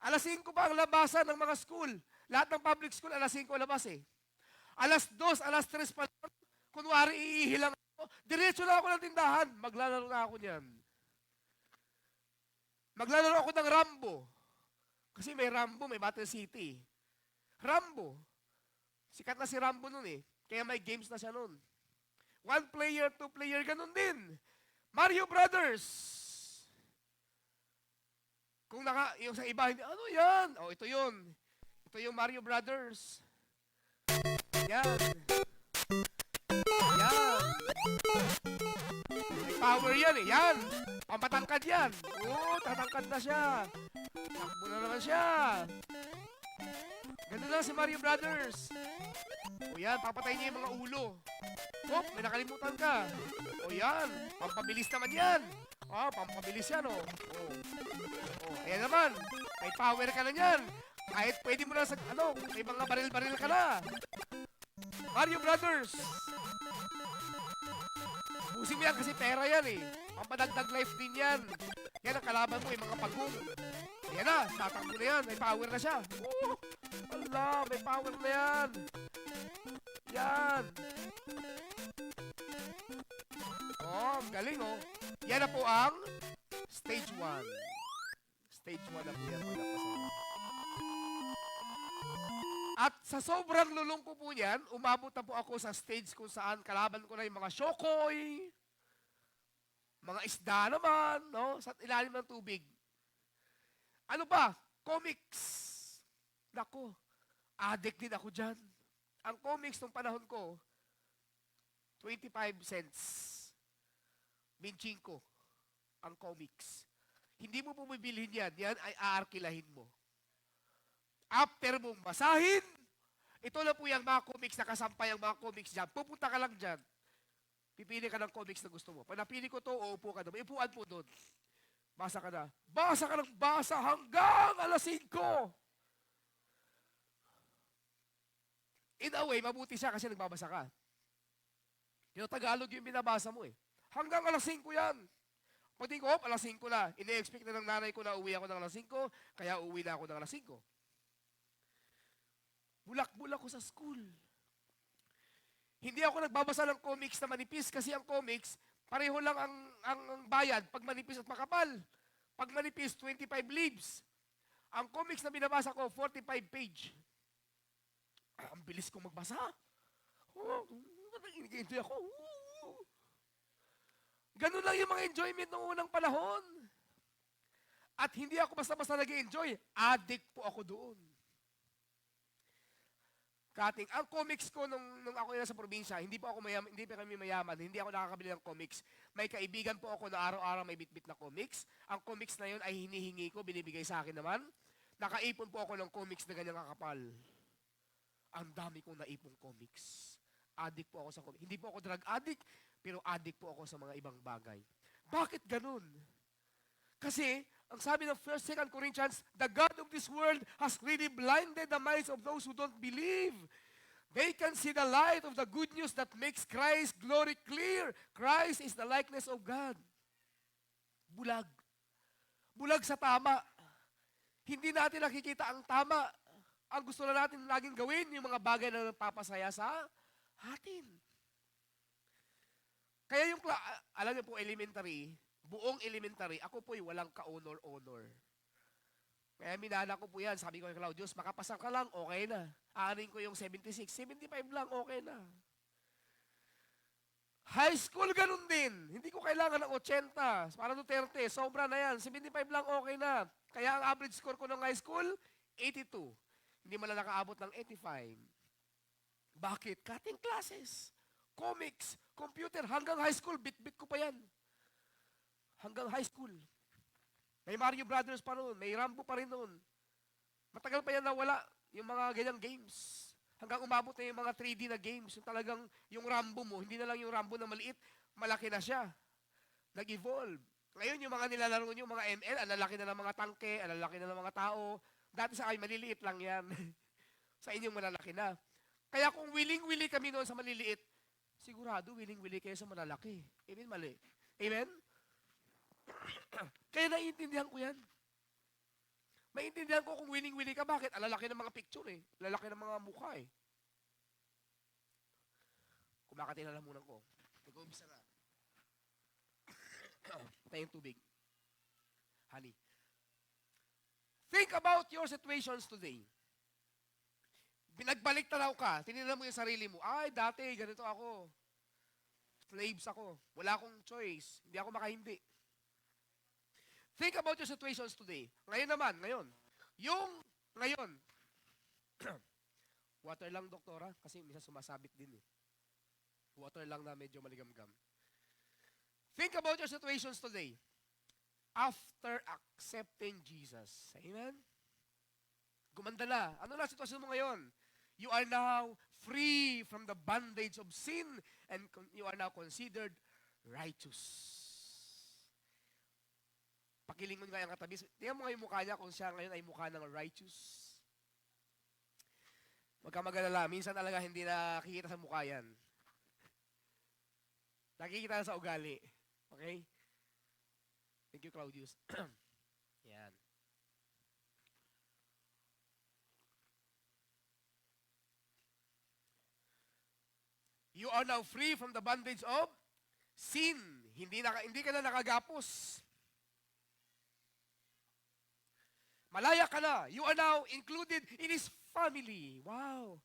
Alas 5 pa ang labasan ng mga school. Lahat ng public school, alas 5 labas eh. Alas 2, alas 3 pa lang. Kunwari, iihilang ako. Diretso na ako ng tindahan. Maglalaro na ako niyan. Maglalaro ako ng Rambo. Kasi may Rambo, may Battle City. Rambo. Sikat na si Rambo nun eh. Kaya may games na siya nun. 1 player, 2 player, ganun din. Mario Brothers. Kung yung sa iba, ano yan? Oh, ito yun. Ito yung Mario Brothers. Yan. Yan. May power yan eh. Yan. Pamatangkad yan. Oo, tatangkad na siya. Takbo na naman siya. Ganun lang si Mario Brothers. O yan, papatay niya yung mga ulo. Oh, may nakalimutan ka. O yan, pampabilis naman yan. Pampabilis yan ayan naman. May power ka na yan. Kahit pwede mo na sa, may mga baril-baril ka na. Mario Brothers. Busin mo yan kasi pera yan eh. Pampadagdag life din yan. Yan ang kalaban mo, yung mga pagong. Ayan na, tatakbo na yan. May power na siya. Ala, may power na yan. Yan. Oh, ang galing oh. Yan na po ang stage 1. Stage 1 na po yan. Pagkapasaya. At sa sobrang lulong ko po niyan, umabot na po ako sa stage kung saan kalaban ko na yung mga shokoy, mga isda naman, no? Sa ilalim ng tubig. Ano ba? Comics. Nako, addict din ako dyan. Ang comics nung panahon ko, 25 cents. Binchingko. Ang comics. Hindi mo bumibilhin yan. Yan ay aarkilahin mo. After mong basahin, ito na po yung mga comics, nakasampay ang mga comics dyan. Pupunta ka lang dyan. Pipili ka ng comics na gusto mo. Pag napili ko to, uupo ka doon. Ipuan po doon. Basa ka na. Basa ka ng basa hanggang alas 5. In a way, mabuti siya kasi nagbabasa ka. Yung Tagalog yung binabasa mo eh. Hanggang alas 5 yan. Pagdating ko, alas 5 na. Ine-expect na ng nanay ko na uwi ako ng alas 5, kaya uwi na ako ng alas 5. Bulak-bulak ko sa school. Hindi ako nagbabasa ng comics na manipis kasi ang comics, pareho lang ang bayad pag manipis at makapal. Pag manipis, 25 leaves. Ang comics na binabasa ko, 45 page. Ang bilis kong magbasa. Oh, nag-enjoy ako. Ganun lang yung mga enjoyment noong unang panahon. At hindi ako basta-basta nag-enjoy. Addict po ako doon. Kating, ang comics ko nung ako nasa probinsya, hindi pa kami mayaman, hindi ako nakakabili ng comics. May kaibigan po ako na araw-araw may bit-bit na comics. Ang comics na yun ay hinihingi ko, binibigay sa akin naman. Nakaipon po ako ng comics na ganyang kakapal. Ang dami kong naipong comics. Addict po ako sa comics. Hindi po ako drug addict, pero addict po ako sa mga ibang bagay. Bakit ganun? Kasi, ang sabi ng 1 2 Corinthians, the God of this world has really blinded the minds of those who don't believe. They can see the light of the good news that makes Christ's glory clear. Christ is the likeness of God. Bulag. Bulag sa tama. Hindi natin nakikita ang tama. Ang gusto na natin laging gawin, yung mga bagay na nagpapasaya sa atin. Kaya yung, alam niyo po, buong elementary, ako po'y walang ka-honor-honor. Kaya minana ko po yan. Sabi ko kay Claudius, makapasa ka lang, okay na. Aanin ko yung 76, 75 lang, okay na. High school, ganun din. Hindi ko kailangan ng 80. Para Duterte, sobra na yan. 75 lang, okay na. Kaya ang average score ko ng high school, 82. Hindi man lang nakaabot ng 85. Bakit? Cutting classes, comics, computer, hanggang high school, bit-bit ko pa yan. Hanggang high school. May Mario Brothers pa noon, may Rambo pa rin noon. Matagal pa yan nawala yung mga ganyang games. Hanggang umabot na yung mga 3D na games. Yung talagang yung Rambo mo, hindi na lang yung Rambo na maliit, malaki na siya. Nag-evolve. Ngayon yung mga nilalaro nyo, mga ML, ang lalaki na ng mga tangke, ang lalaki na ng mga tao. Dati sa akin, maliliit lang yan. Sa inyong malalaki na. Kaya kung willing-willing kami noon sa maliliit, sigurado willing-willing kayo sa malalaki. Amen, mali. Amen? Kaya naiintindihan ko yan. Maintindihan ko kung willing-willing ka. Bakit? Alalaki ng mga picture eh. Alalaki ng mga mukha eh. Kumakati na lamunan ko. Nag-uumpisa na. Patay yung tubig. Honey. Think about your situations today. Binagbalik tanaw ka. Tinignan mo yung sarili mo. Ay, dati, ganito ako. Slaves ako. Wala akong choice. Hindi ako makahindi. Think about your situations today. Ngayon naman, ngayon. Yung ngayon. Water lang, doktora. Kasi minsan sumasabit din eh. Water lang na medyo maligamgam. Think about your situations today. After accepting Jesus. Amen? Gumanda na. Ano na sitwasyon mo ngayon? You are now free from the bondage of sin and you are now considered righteous. Pakilingon nga yung katabi. Tingnan mo nga yung mukha niya kung siya ngayon ay mukha ng righteous. Huwag ka mag-alala. Minsan talaga hindi nakikita sa mukha yan. Nakikita na sa ugali. Okay? Thank you, Claudius. Yan. You are now free from the bondage of sin. Hindi ka na nakagapos. Malaya ka na. You are now included in His family. Wow.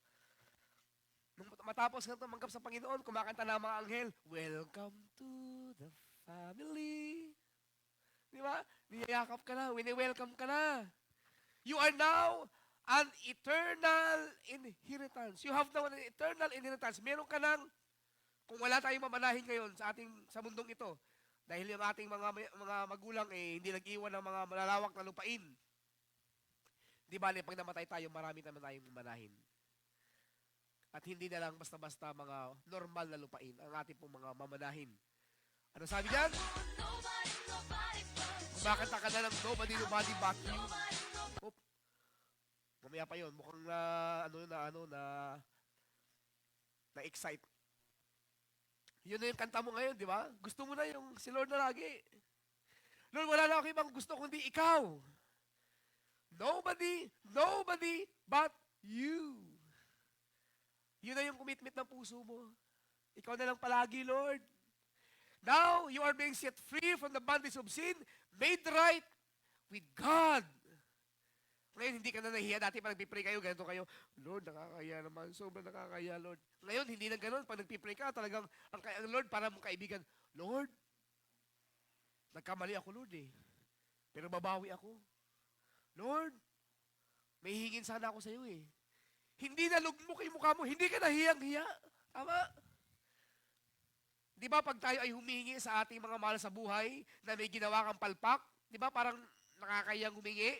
Nung matapos ka tumanggap sa Panginoon, kumakanta na ang mga anghel, welcome to the family. Di ba? Niyayakap ka na, wini-welcome ka na. You are now an eternal inheritance. You have now an eternal inheritance. Meron ka ng, kung wala tayong mamanahin ngayon sa mundong ito, dahil yung ating mga magulang hindi nag-iwan ng mga malalawak na lupain. Di ba, pag namatay tayo, marami naman tayong manahin. At hindi na lang basta-basta mga normal na lupain ang ating pong mga mamanahin. Ano sabi diyan? Kumakanta ka na ng nobody but you. Oop. Mamaya pa yun. Mukhang na-excite. Yun na yung kanta mo ngayon, di ba? Gusto mo na yung si Lord na lagi. Lord, wala na ako ibang gusto kundi ikaw. Nobody but you. Yun na yung commitment ng puso mo. Ikaw na lang palagi, Lord. Now, you are being set free from the bondage of sin, made right with God. Ngayon, hindi ka na nahiya. Dati pa nagpipray kayo, ganito kayo, Lord, nakakaya naman. Sobrang nakakaya, Lord. Ngayon, hindi na ganun. Pag nagpipray ka, talagang, ang Lord, para mong kaibigan, Lord, nagkamali ako, Lord, pero babawi ako. Lord, may hingin sana ako sa iyo Hindi na lugmok yung mukha mo, hindi ka nahiyang-hiya. Tama? Di ba pag tayo ay humingi sa ating mga mahal sa buhay na may ginawa kang palpak, di ba parang nakakayang humingi?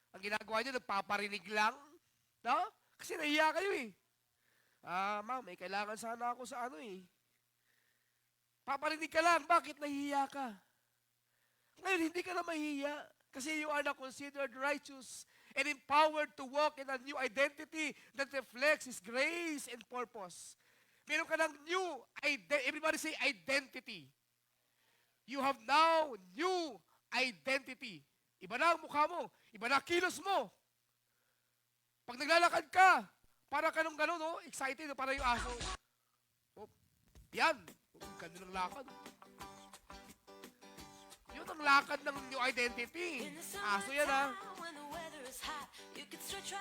Ang ginagawa niyo, nagpaparinig lang. No? Kasi nahiya kayo ma'am, may kailangan sana ako sa Paparinig ka lang, bakit nahiya ka? Ngayon, hindi ka na mahiya. Kasi you are now considered righteous and empowered to walk in a new identity that reflects His grace and purpose. Meron ka ng new identity. Everybody say identity. You have now new identity. Iba na ang mukha mo. Iba na ang kilos mo. Pag naglalakad ka, para ka nung gano'n, excited, para yung aso. Yan. Ganda ng lakad. Yun ang lakad ng new identity. Aso yan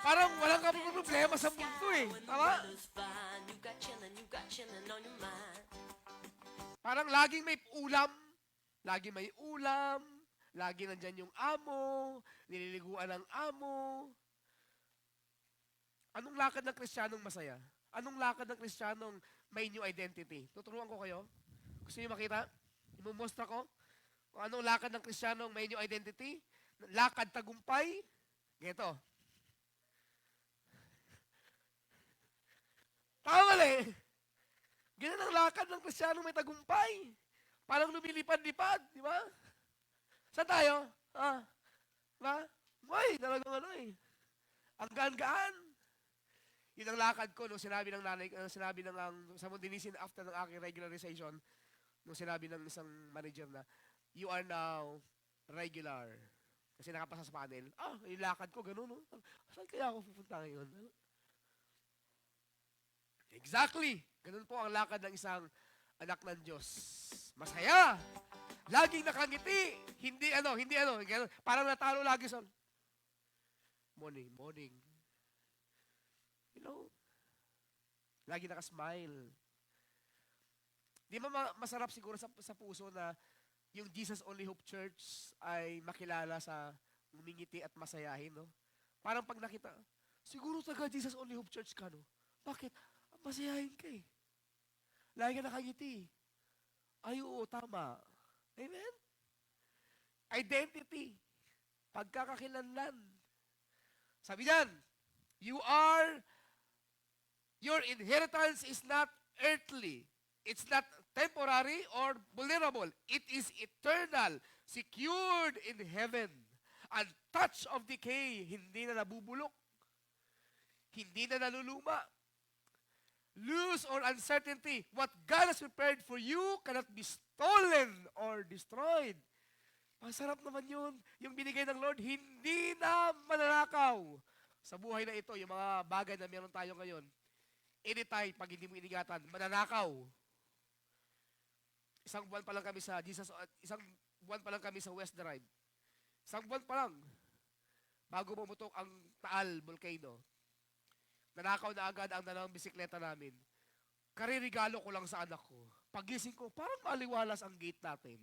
Parang walang ka problema sa mundo Tama? Parang laging may ulam. Laging may ulam. Lagi nandyan yung amo. Nililiguan ng amo. Anong lakad ng Kristiyanong masaya? Anong lakad ng Kristiyanong may new identity? Tuturuan ko kayo. Gusto niyo makita? Imumostra ko. Kung anong lakad ng Kristiyanong may new identity? Lakad tagumpay. Ganito. Tama Ganyan ang lakad ng Kristiyanong may tagumpay. Parang lumilipad-lipad, di ba? Saan tayo? Diba? Uy, talagang ang gaan-gaan. Yun ang lakad ko nung sinabi ng nanay, sinabi ng sa Mondinisin after ng aking regularization, nung sinabi ng isang manager na, you are now regular. Kasi nakapasa sa panel. Yung lakad ko, ganun, no? Saan kaya ako pupunta ngayon? Exactly. Ganun po ang lakad ng isang anak ng Diyos. Masaya. Laging nakangiti. Hindi. Ganun. Parang natalo lagi sa morning. Lagi nakasmile. Di ba masarap siguro sa puso na yung Jesus Only Hope Church ay makilala sa umingiti at masayahin, no? Parang pag nakita, siguro taga Jesus Only Hope Church ka, no? Bakit? Masayahin ka Lagi ka nakangiti. Ay, oo, tama. Amen? Identity. Pagkakakilanlan. Sabi diyan, your inheritance is not earthly. It's not temporary or vulnerable. It is eternal, secured in heaven. Untouched of decay, hindi na nabubulok. Hindi na naluluma. Loss or uncertainty, what God has prepared for you cannot be stolen or destroyed. Masarap naman yun. Yung binigay ng Lord, hindi na mananakaw. Sa buhay na ito, yung mga bagay na meron tayo ngayon, anytime, pag hindi mo iningatan, mananakaw. Isang buwan pa lang kami sa West Drive. Isang buwan pa lang. Bago pumutok ang Taal Volcano. Nanakaw na agad ang dalawang bisikleta namin. Karirigalo ko lang sa anak ko. Pagising ko, parang maliwalas ang gate natin.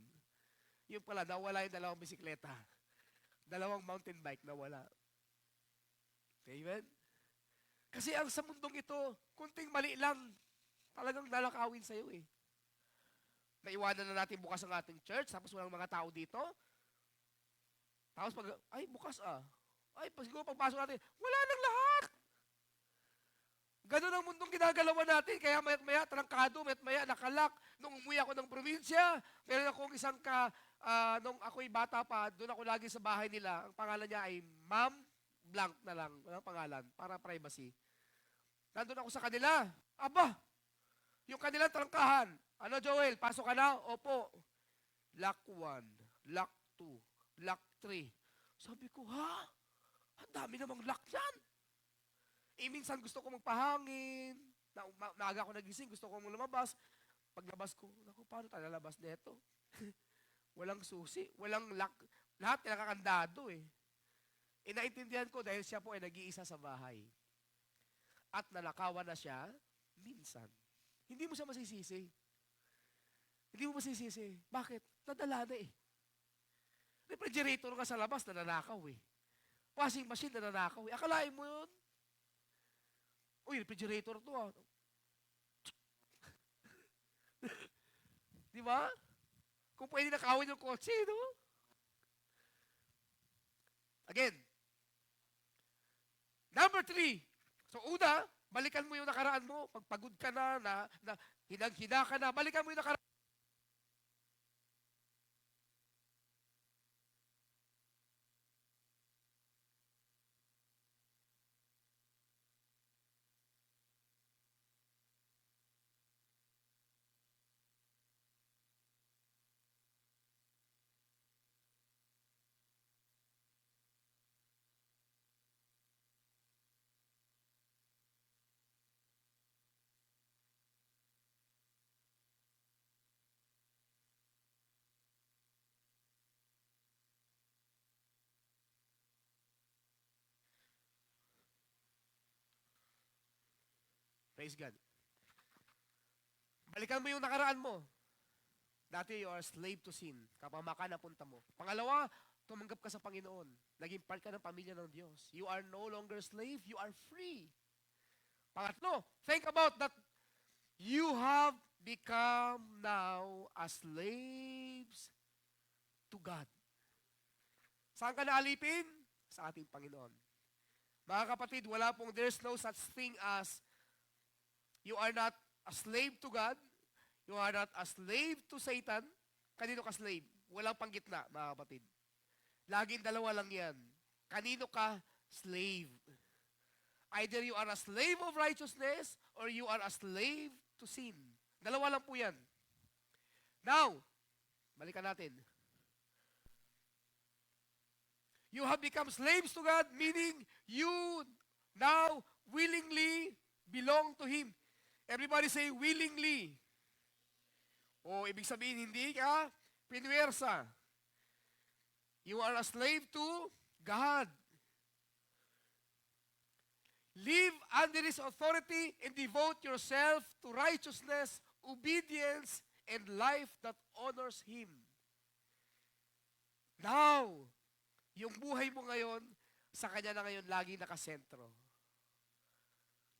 Yung pala, nawala yung dalawang bisikleta. Dalawang mountain bike nawala. Amen? Kasi ang sa mundong ito, kunting mali lang, talagang lalakawin sa'yo eh. Naiwanan na natin bukas ang ating church, tapos walang mga tao dito. Tapos ay bukas ah. Ay, siguro pagpasok natin, wala nang lahat. Ganun ang mundong ginagalawan natin, kaya mayat-maya trangkado, mayat-maya nakalak. Nung umuwi ako ng probinsya, meron akong isang nung ako'y bata pa, doon ako lagi sa bahay nila. Ang pangalan niya ay Ma'am Blank na lang, walang pangalan, para privacy. Nandun ako sa kanila. Aba, yung kanilang trangkahan. Ano Joel, pasok ka na? Opo. Lock 1, lock 2, lock 3. Sabi ko, ha? Ang dami namang lock yan. Eh, minsan gusto ko magpahangin. Maaga ako nagising, gusto ko lumabas. Paglabas ko, naku, paano tayo lalabas nito? Walang susi, walang lock. Lahat nakakandado eh. Inaintindihan ko dahil siya po ay nag-iisa sa bahay. At nalakawan na siya, minsan. Hindi mo siya masisisi. Hindi mo masisisi. Bakit? Nadala na eh. Refrigerator ka sa labas, nananakaw eh. Washing machine, nananakaw eh. Akalain mo yun? Uy, refrigerator to ah. Di ba? Kung pwede nakawin yung kotse, no? Again. Number 3. So, una, balikan mo yung nakaraan mo. Pagpagod ka na hinang-hina ka na, balikan mo yung nakaraan. Praise God. Balikan mo yung nakaraan mo. Dati you are a slave to sin. Kapamakan na punta mo. Pangalawa, tumanggap ka sa Panginoon. Naging part ka ng pamilya ng Diyos. You are no longer slave, you are free. Pangatlo, think about that you have become now as slaves to God. Saan ka naalipin? Sa ating Panginoon. Mga kapatid, there's no such thing as you are not a slave to God, you are not a slave to Satan. Kanino ka slave? Walang panggitna, mga kapatid. Laging dalawa lang yan. Kanino ka slave? Either you are a slave of righteousness or you are a slave to sin. Dalawa lang po yan. Now, balikan natin. You have become slaves to God, meaning you now willingly belong to Him. Everybody say, willingly. O, ibig sabihin, hindi ka pinwersa. You are a slave to God. Live under His authority and devote yourself to righteousness, obedience, and life that honors Him. Now, yung buhay mo ngayon, sa Kanya na ngayon lagi nakasentro.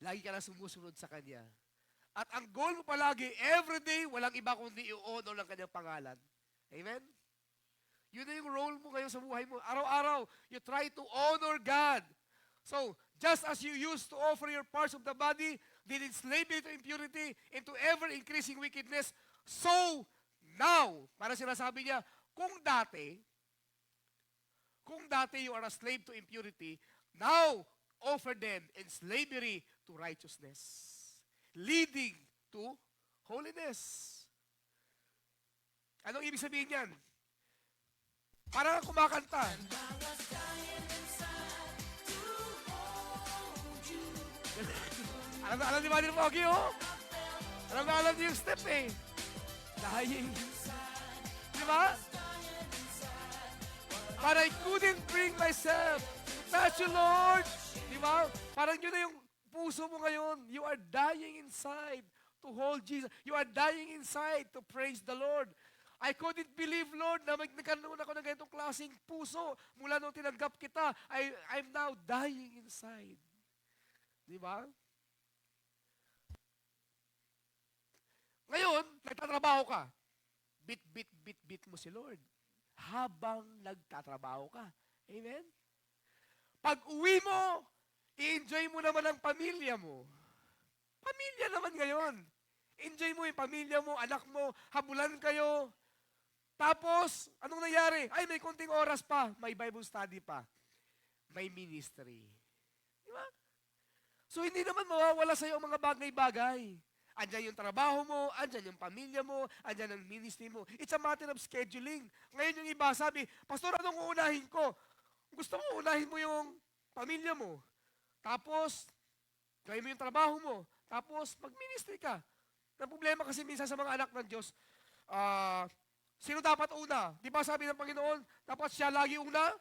Lagi ka na sumusunod sa Kanya. At ang goal mo palagi, everyday, walang iba kundi i-honor ng Kanyang pangalan. Amen? Yun na yung role mo ngayon sa buhay mo. Araw-araw, you try to honor God. So, just as you used to offer your parts of the body, did enslave it to impurity, into ever-increasing wickedness, so now, para sinasabi niya, kung dati you are a slave to impurity, now, offer them in slavery to righteousness, leading to holiness. Anong ibig sabihin yan? Parang kumakanta. Alam na alam ni Manny Pogi, oh. Alam na alam niyo yung step, eh. Dying. Di ba? But I couldn't bring myself. Touch you, Lord. Di ba? Parang yun na yung puso mo ngayon. You are dying inside to hold Jesus. You are dying inside to praise the Lord. I couldn't believe, Lord, na nagkaroon ako ng ganitong klaseng puso. Mula nung tinanggap kita, I'm now dying inside. Di ba? Ngayon, nagtatrabaho ka. Bit mo si Lord. Habang nagtatrabaho ka. Amen? Pag uwi mo, i-enjoy mo naman ang pamilya mo. Pamilya naman ngayon. Enjoy mo yung pamilya mo, anak mo, habulan kayo. Tapos, anong nangyari? Ay, may konting oras pa. May Bible study pa. May ministry. Di ba? So, hindi naman mawawala sa'yo ang mga bagay-bagay. Andyan yung trabaho mo, andyan yung pamilya mo, andyan ang ministry mo. It's a matter of scheduling. Ngayon yung iba sabi, Pastor, anong uunahin ko? Gusto mo, unahin mo yung pamilya mo. Tapos, gawin mo yung trabaho mo. Tapos, mag-ministry ka. Ang problema kasi minsan sa mga anak ng Diyos, sino dapat una? Di ba sabi ng Panginoon, dapat siya lagi una?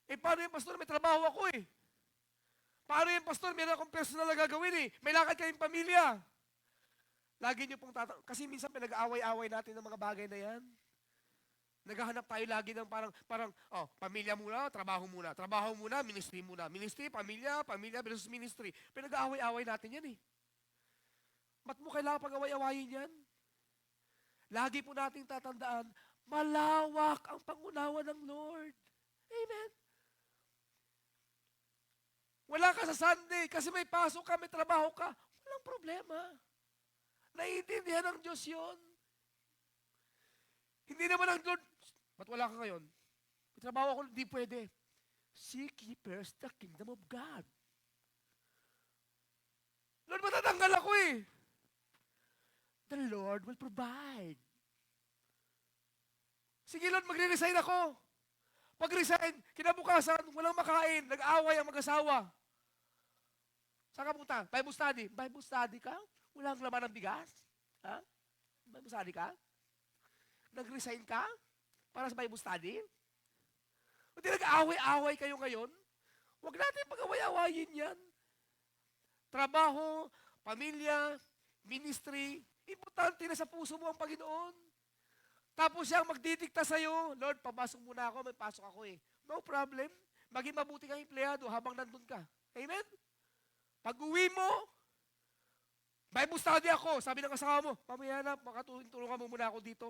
Eh, paano yung pastor? May trabaho ako eh. Paano yung pastor? Meron akong personal na gagawin eh. May lakad kayong pamilya. Lagi niyo pong kasi minsan pinag-aaway-aaway natin ng mga bagay na yan. Naghahanap tayo lagi ng parang, pamilya muna, trabaho muna, ministry muna. Ministry, pamilya versus ministry. Pinag-aaway-aaway natin yan eh. Ba't mo kailangan pag-away-awayin yan? Lagi po nating tatandaan, malawak ang pangunawa ng Lord. Amen. Wala ka sa Sunday kasi may pasok ka, may trabaho ka. Walang problema. Naiintindihan ng Diyos yun. Hindi naman ang Lord, ba't wala ka ngayon? May trabaho ako, hindi pwede. Seek ye first the kingdom of God. Lord, matatanggal ako eh. The Lord will provide. Sige Lord, magre-resign ako. Pag-resign, kinabukasan, walang makain, nag-away ang mag-asawa. Saan ka punta? Bible study. Bible study ka? Walang laman ng bigas? Ha? Bible study ka? Nag-resign ka? Para sa Bible study? O di nag-away-away kayo ngayon? Huwag natin pag-away-awayin yan. Trabaho, pamilya, ministry, importante na sa puso mo ang Panginoon. Tapos siyang magdidikta sa'yo, Lord, papasok muna ako, may pasok ako eh. No problem. Maging mabuti kang empleyado habang nandun ka. Amen? Pag uwi mo, Bible study ako. Sabi ng asawa mo, mamaya na, makatulungan mo muna ako dito.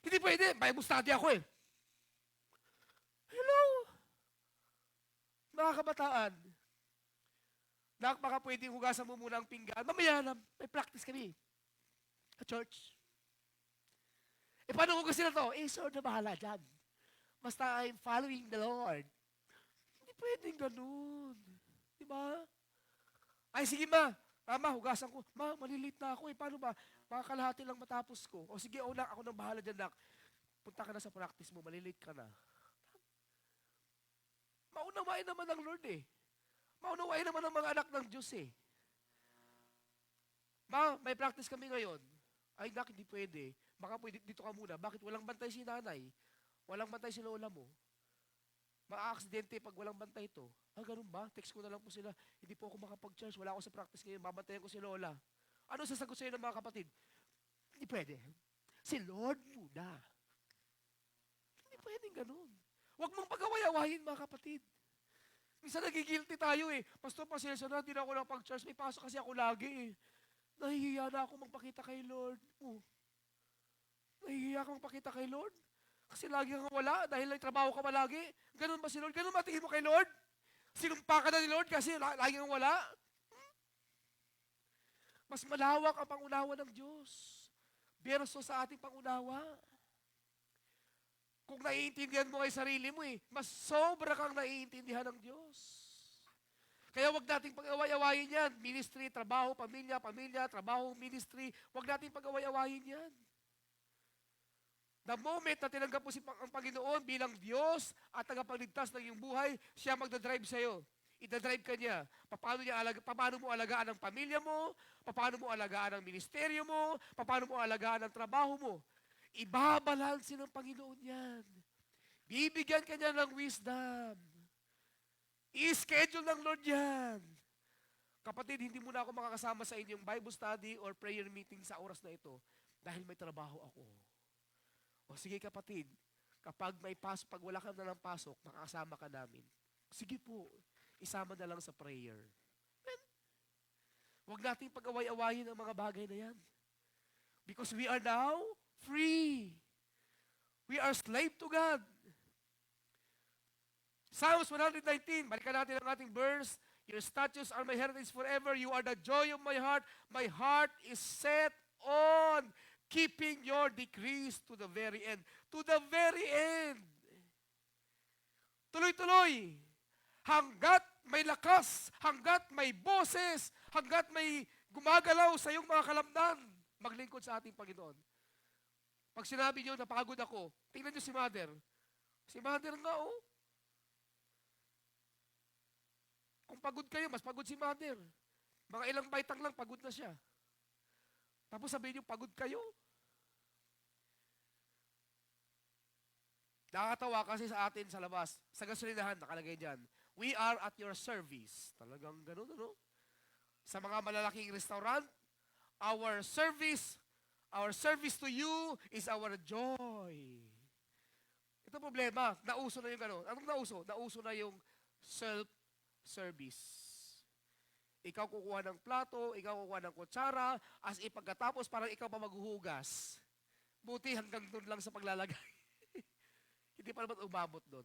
Hindi pwede, Bible study ako eh. Hello? Mga kabataan, baka pwedeng hugasan mo muna ang pinggan. Mamaya na, may practice kami. Sa church. Eh, paano hugasin na to? Eh, Lord na bahala dyan. Basta I'm following the Lord. Hindi pwedeng ganun. Diba? Ay, sige ma. Ma, hugasan ko. Ma, malilate na ako eh. Paano ba? Baka kalahati lang matapos ko. O sige, ako nang bahala dyan, nak. Punta ka na sa practice mo, malilate ka na. Maunawain naman ng Lord eh. Maunawain naman ng mga anak ng Diyos eh. Ma, may practice kami ngayon. Ay, nak, hindi pwede. Baka pwede dito ka muna. Bakit walang bantay si nanay? Walang bantay si lola mo? Maa-aksidente pag walang bantay ito. Ganun ba? Text ko na lang po sila. Hindi po ako makapag-church. Wala ako sa practice ngayon. Babantayan ko si lola. Ano sasagot sa'yo ng mga kapatid? Hindi pwede. Si Lord muna. Hindi pwedeng ganun. Huwag mong pag-away-awayin, mga kapatid. Minsan nagigilty tayo eh. Pastor, pasensya na, hindi na ako nakapag-church. May pasok kasi ako lagi eh. Nahihiya na ako magpakita kay Lord. Nahihiya ka magpakita kay Lord? Kasi lagi kang wala dahil may trabaho ka malagi. Ganun ba si Lord? Ganun ba tingin mo kay Lord? Sinumpa ka na ni Lord kasi lagi kang wala? Mas malawak ang pangunawa ng Diyos verso sa ating pangunawa. Kung naiintindihan mo kay sarili mo mas sobra kang naiintindihan ng Diyos. Kaya wag nating pag-away-awayin yan. Ministry, trabaho, pamilya, trabaho, ministry. Wag nating pag-away-awayin yan. The moment na tinanggap mo ang Panginoon bilang Diyos at tagapagligtas ng iyong buhay, siya magdadrive sa'yo. Ida-drive ka niya. Paano mo alagaan ang pamilya mo? Paano mo alagaan ang ministeryo mo? Paano mo alagaan ang trabaho mo? Ibabalansin ng Panginoon yan. Bibigyan ka niya ng wisdom. I-schedule ng Lord yan. Kapatid, hindi mo na ako makakasama sa inyong Bible study or prayer meeting sa oras na ito dahil may trabaho ako. O sige kapatid, kapag pag wala ka na ng pasok, makakasama ka namin. Sige po, isama na lang sa prayer. Amen? Huwag nating pag-away-awayin ang mga bagay na yan. Because we are now free. We are slave to God. Psalms 119, balikan natin ang ating verse. Your statutes are my heritage forever. You are the joy of my heart. My heart is set on keeping your decrees to the very end. To the very end. Tuloy-tuloy. Hanggat may lakas, hanggat may boses, hanggat may gumagalaw sa iyong mga kalamnan, maglingkod sa ating Panginoon. Pag sinabi niyo, napagod ako, tingnan niyo si Mother. Si Mother nga, oh. Kung pagod kayo, mas pagod si Mother. Mga ilang baitang lang, pagod na siya. Tapos sabihin niyo, pagod kayo. Nakakatawa kasi sa atin sa labas, sa gasolinahan, nakalagay dyan, we are at your service. Talagang ganun, ano? Sa mga malalaking restaurant, our service to you is our joy. Ito problema, nauso na yung gano'n. Anong nauso? Nauso na yung self-service. Ikaw kukuha ng plato, ikaw kukuha ng kutsara, as ipagkatapos parang ikaw pa maghuhugas. Buti hanggang doon lang sa paglalagay. Hindi pa naman umabot doon.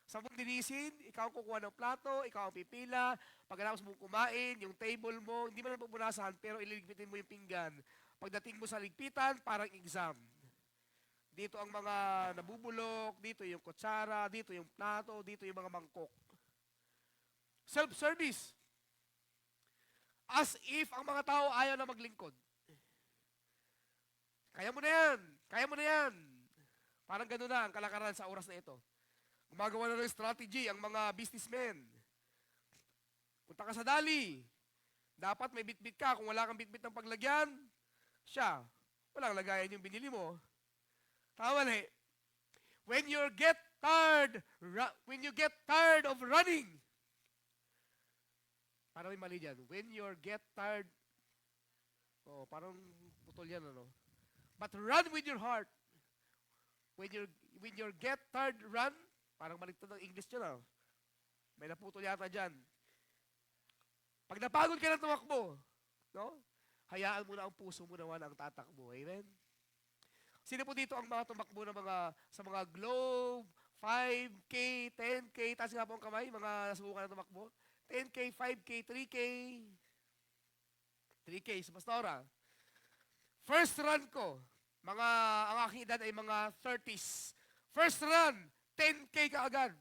Sa mong dinisin, ikaw ang kukuha ng plato, ikaw ang pipila, pagkatapos mong kumain, yung table mo, hindi mo na pupunasan, pero ililigpitin mo yung pinggan. Pagdating mo sa ligpitan, parang exam. Dito ang mga nabubulok, dito yung kutsara, dito yung plato, dito yung mga mangkok. Self-service. As if ang mga tao ayaw na maglingkod. Kaya mo na yan. Kaya mo na yan. Parang gano'n na ang kalakaran sa oras na ito. Gumagawa na ng strategy ang mga businessmen. Punta ka sa dali. Dapat may bitbit ka. Kung wala kang bitbit ng paglagyan, siya, walang lagayan yung binili mo. Tama na eh. When you get tired of running, parang may mali dyan. When you get tired, parang putol yan, ano? But run with your heart. When you get tired, run. Parang maligtad ng English dyan, ah. May naputol yata dyan. Pag napagod ka ng tumakbo, no? Hayaan mo na ang puso mo naman ang tatakbo. Amen? Sino po dito ang mga tumakbo na sa mga Globe, 5K, 10K, taas nga po ang kamay, mga nasubukan na tumakbo? 10K, 5K, 3K. 3K sa Pastora. First run ko, ang aking edad ay mga 30s. First run, 10K ka agad.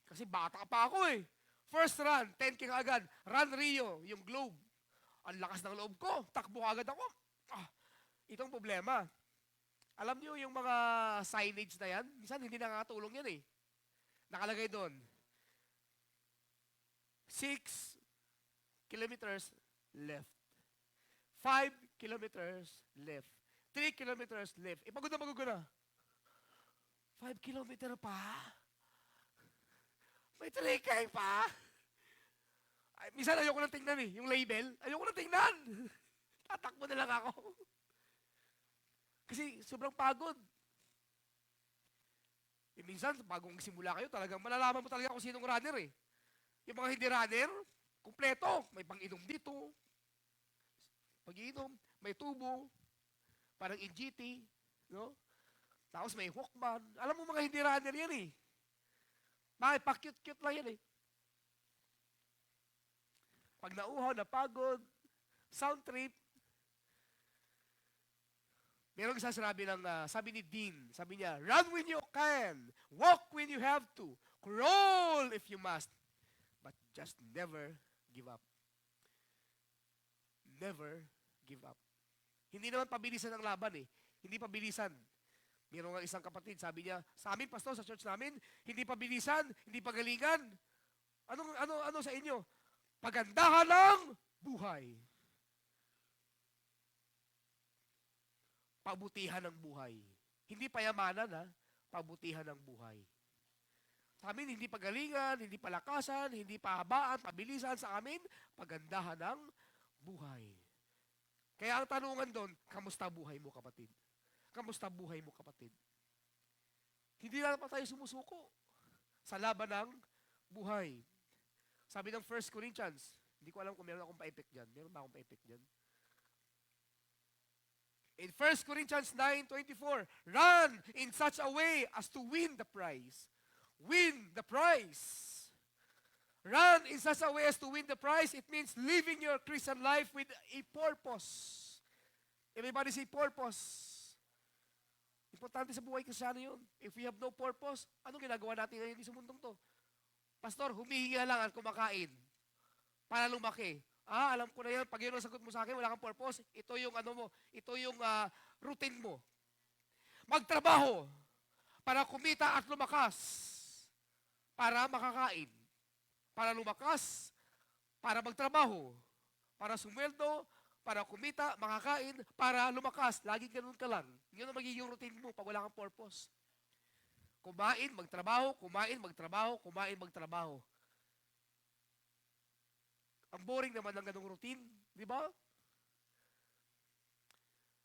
Kasi bata pa ako eh. First run, 10K ka agad. Run Rio, yung Globe. Ang lakas ng loob ko. Takbo agad ako. Itong problema. Alam niyo yung mga signage na yan? Minsan hindi nakakatulong yan eh. Nakalagay doon. 6 kilometers left. 5 kilometers left. 3 kilometers left. Pagod na. 5 kilometer pa? May 3K pa? Ay, minsan ayoko nang tingnan eh. Yung label, ayoko nang tingnan. Tatakbo na lang ako. Kasi sobrang pagod. Minsan, bagong simula kayo, talagang malalaman mo talaga kung sinong runner eh. Yung mga hindi runner, kumpleto. May pang-inom dito. Pag-inom, may tubo. Parang NGT. No? Tapos may Walkman. Alam mo mga hindi runner yan eh. Bakit? Pa-cute-cute lang yan eh. Pag nauhaw, napagod, sound trip, merong sabi ni Dean, sabi niya, run when you can, walk when you have to, crawl if you must, but just never give up. Never give up. Hindi naman pabilisan ang laban eh. Hindi pabilisan. Merong nga isang kapatid, sabi niya, sa amin, pastor, sa church namin, hindi pabilisan, hindi pagalingan. Ano sa inyo? Pagandahan ng buhay. Pabutihan ng buhay. Hindi payamanan, ha? Pabutihan ng buhay. Sa amin, hindi pagalingan, hindi palakasan, hindi pahabaan, pabilisan. Sa amin, pagandahan ng buhay. Kaya ang tanungan doon, kamusta buhay mo, kapatid? Kamusta buhay mo, kapatid? Hindi na pa tayo sumusuko sa laban ng buhay. Sabi ng 1 Corinthians, hindi ko alam kung meron akong pa-effect dyan. Meron ba akong pa-effect dyan? In 1 Corinthians 9:24, run in such a way as to win the prize. Win the prize. Run in such a way as to win the prize. It means living your Christian life with a purpose. Everybody say purpose. Importante sa buhay Kristiyano yun. If we have no purpose, anong ginagawa natin ngayon sa mundong to? Pastor, humihingi lang at kumakain para lumaki. Alam ko na yan. Pag yun ang sagot mo sa akin, wala kang purpose. Ito yung ito yung routine mo. Magtrabaho para kumita at lumakas. Para makakain. Para lumakas, para magtrabaho, para sumweldo, para kumita, makakain, para lumakas. Laging ganun ka lang. Yun ang magiging routine mo pag wala kang purpose. Kumain, magtrabaho, kumain, magtrabaho, kumain, magtrabaho. Ang boring naman ng ganung routine, di ba?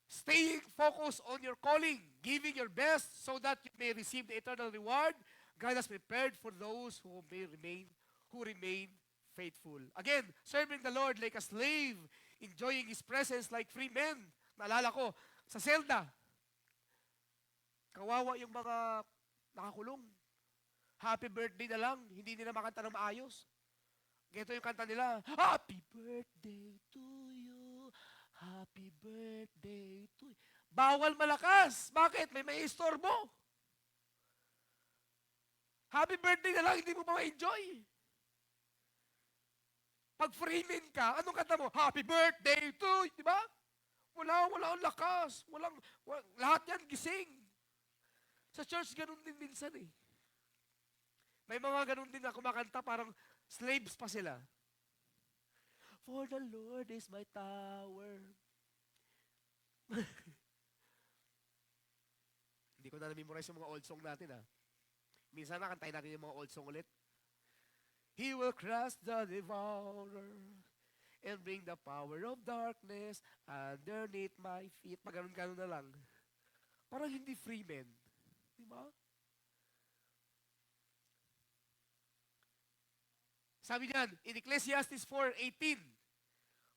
Staying focused on your calling, giving your best so that you may receive the eternal reward God has prepared for those who remain faithful. Again, serving the Lord like a slave, enjoying His presence like free men. Naalala ko, sa selda, kawawa yung mga nakakulong. Happy birthday na lang, hindi nila makanta ng maayos. Ganito yung kanta nila, Happy birthday to you, happy birthday to you. Bawal malakas. Bakit? May istorbo. Happy birthday na lang, hindi mo pa ma-enjoy. Pag freeman ka, anong kanta mo? Happy birthday to you, di ba? Wala ang lakas. Lahat yan gising. Sa church, ganun din minsan eh. May mga ganun din na kumakanta, parang slaves pa sila. For the Lord is my tower. Hindi ko na na-memorize yung mga old song natin, ha. Minsan nakantayin natin yung mga old song ulit. He will crush the devourer and bring the power of darkness underneath my feet. Pag ganun na lang. Parang hindi free men. Di ba? Sabi niyan, in Ecclesiastes 4:18,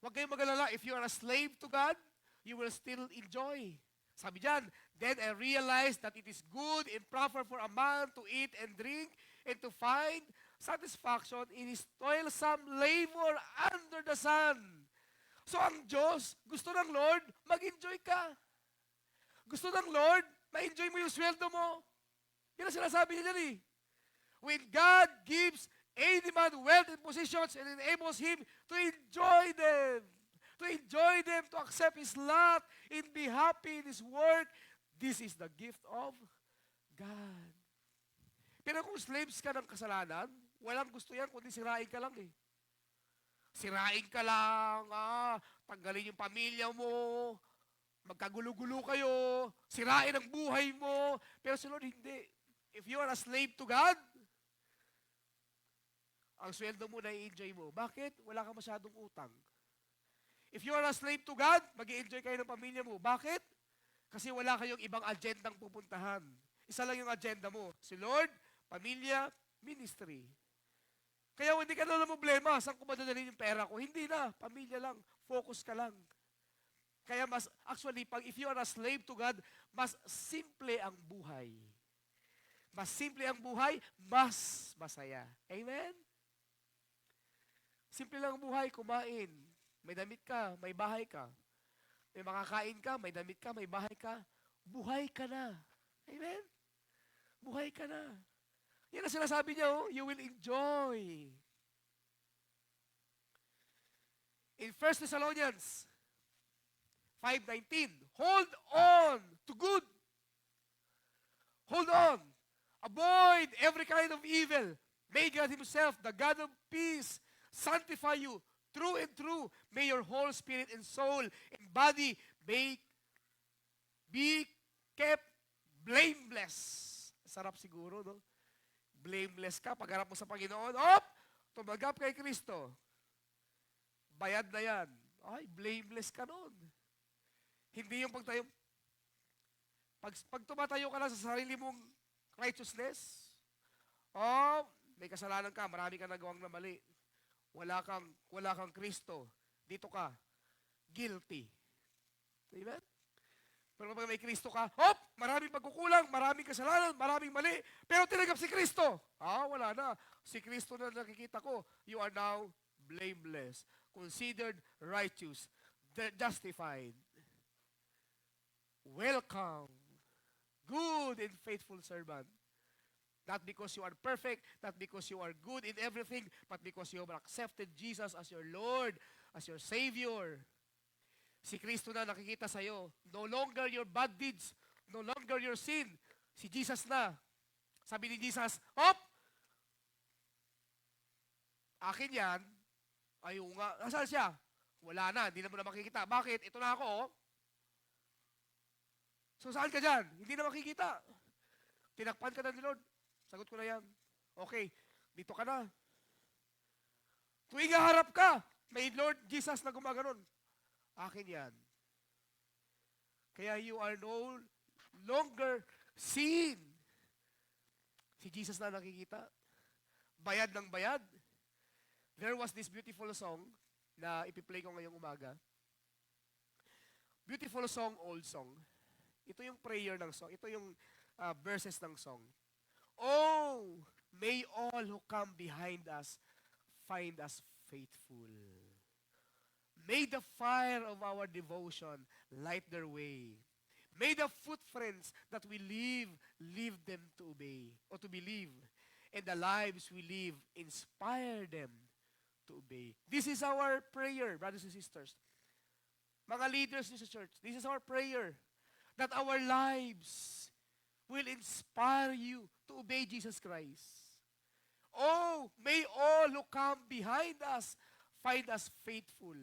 huwag kayong mag-alala, if you are a slave to God, you will still enjoy. Sabi diyan, then I realized that it is good and proper for a man to eat and drink and to find satisfaction in his toilsome labor under the sun. So ang Diyos, gusto ng Lord, mag-enjoy ka. Gusto ng Lord, ma-enjoy mo yung sweldo mo. Yan ang sinasabi niya dyan eh. When God gives any man wealth and positions and enables him to enjoy them, to accept his lot, and be happy in his work, this is the gift of God. Pero kung slaves ka ng kasalanan, walang gusto yan, kundi sirain ka lang eh. Sirain ka lang, tanggalin yung pamilya mo, magkagulo-gulo kayo, sirain ang buhay mo. Pero si Lord, hindi. If you are a slave to God, ang sweldo mo na i-enjoy mo. Bakit? Wala ka masyadong utang. If you are a slave to God, mag-i-enjoy kayo ng pamilya mo. Bakit? Kasi wala kayong ibang agendang pupuntahan. Isa lang yung agenda mo. Si Lord, pamilya, ministry. Kaya hindi ka na problema, saan ko madadalhin yung pera ko? Hindi na, pamilya lang. Focus ka lang. Kaya if you are a slave to God, mas simple ang buhay. Mas simple ang buhay, mas masaya. Amen? Simple lang ang buhay, kumain. May damit ka, may bahay ka. May makakain ka, may damit ka, may bahay ka. Buhay ka na. Amen? Buhay ka na. Yan ang sinasabi niya, you will enjoy. In 1 Thessalonians 5:19, hold on to good. Hold on. Avoid every kind of evil. May God Himself, the God of peace, sanctify you true and true. May your whole spirit and soul and body be kept blameless. Sarap siguro, no? Blameless ka, pagharap mo sa Panginoon, tumanggap kay Kristo. Bayad na yan. Ay, blameless ka nun. Hindi yung pag tumatayo ka lang sa sarili mong righteousness, may kasalanan ka, marami kang nagawang na mali. Wala kang Kristo. Dito ka, guilty. Amen? Pero pag may Kristo ka, maraming pagkukulang, maraming kasalanan, maraming mali, pero tinanggap si Kristo. Wala na. Si Kristo na nakikita ko. You are now blameless, considered righteous, justified. Welcome, good and faithful servant. Not because you are perfect, not because you are good in everything, but because you have accepted Jesus as your Lord, as your Savior. Si Kristo na nakikita sa'yo. No longer your bad deeds, no longer your sin. Si Jesus na. Sabi ni Jesus, akin yan. Ayaw nga. Nasaan siya? Wala na, hindi na mo na makikita. Bakit? Ito na ako, So saan ka dyan? Hindi na makikita. Tinakpan ka na ni Lord. Sagot ko na yan. Okay, dito ka na. Tuwing harap ka, may Lord Jesus na gumaganon. Akin yan. Kaya you are no longer seen. Si Jesus na nakikita. Bayad ng bayad. There was this beautiful song na ipiplay ko ngayong umaga. Beautiful song, old song. Ito yung prayer ng song. Ito yung verses ng song. Oh, may all who come behind us find us faithful. May the fire of our devotion light their way. May the footprints that we leave them to obey or to believe. And the lives we live inspire them to obey. This is our prayer, brothers and sisters. Mga leaders in the church, this is our prayer. That our lives will inspire you to obey Jesus Christ. Oh, may all who come behind us find us faithful.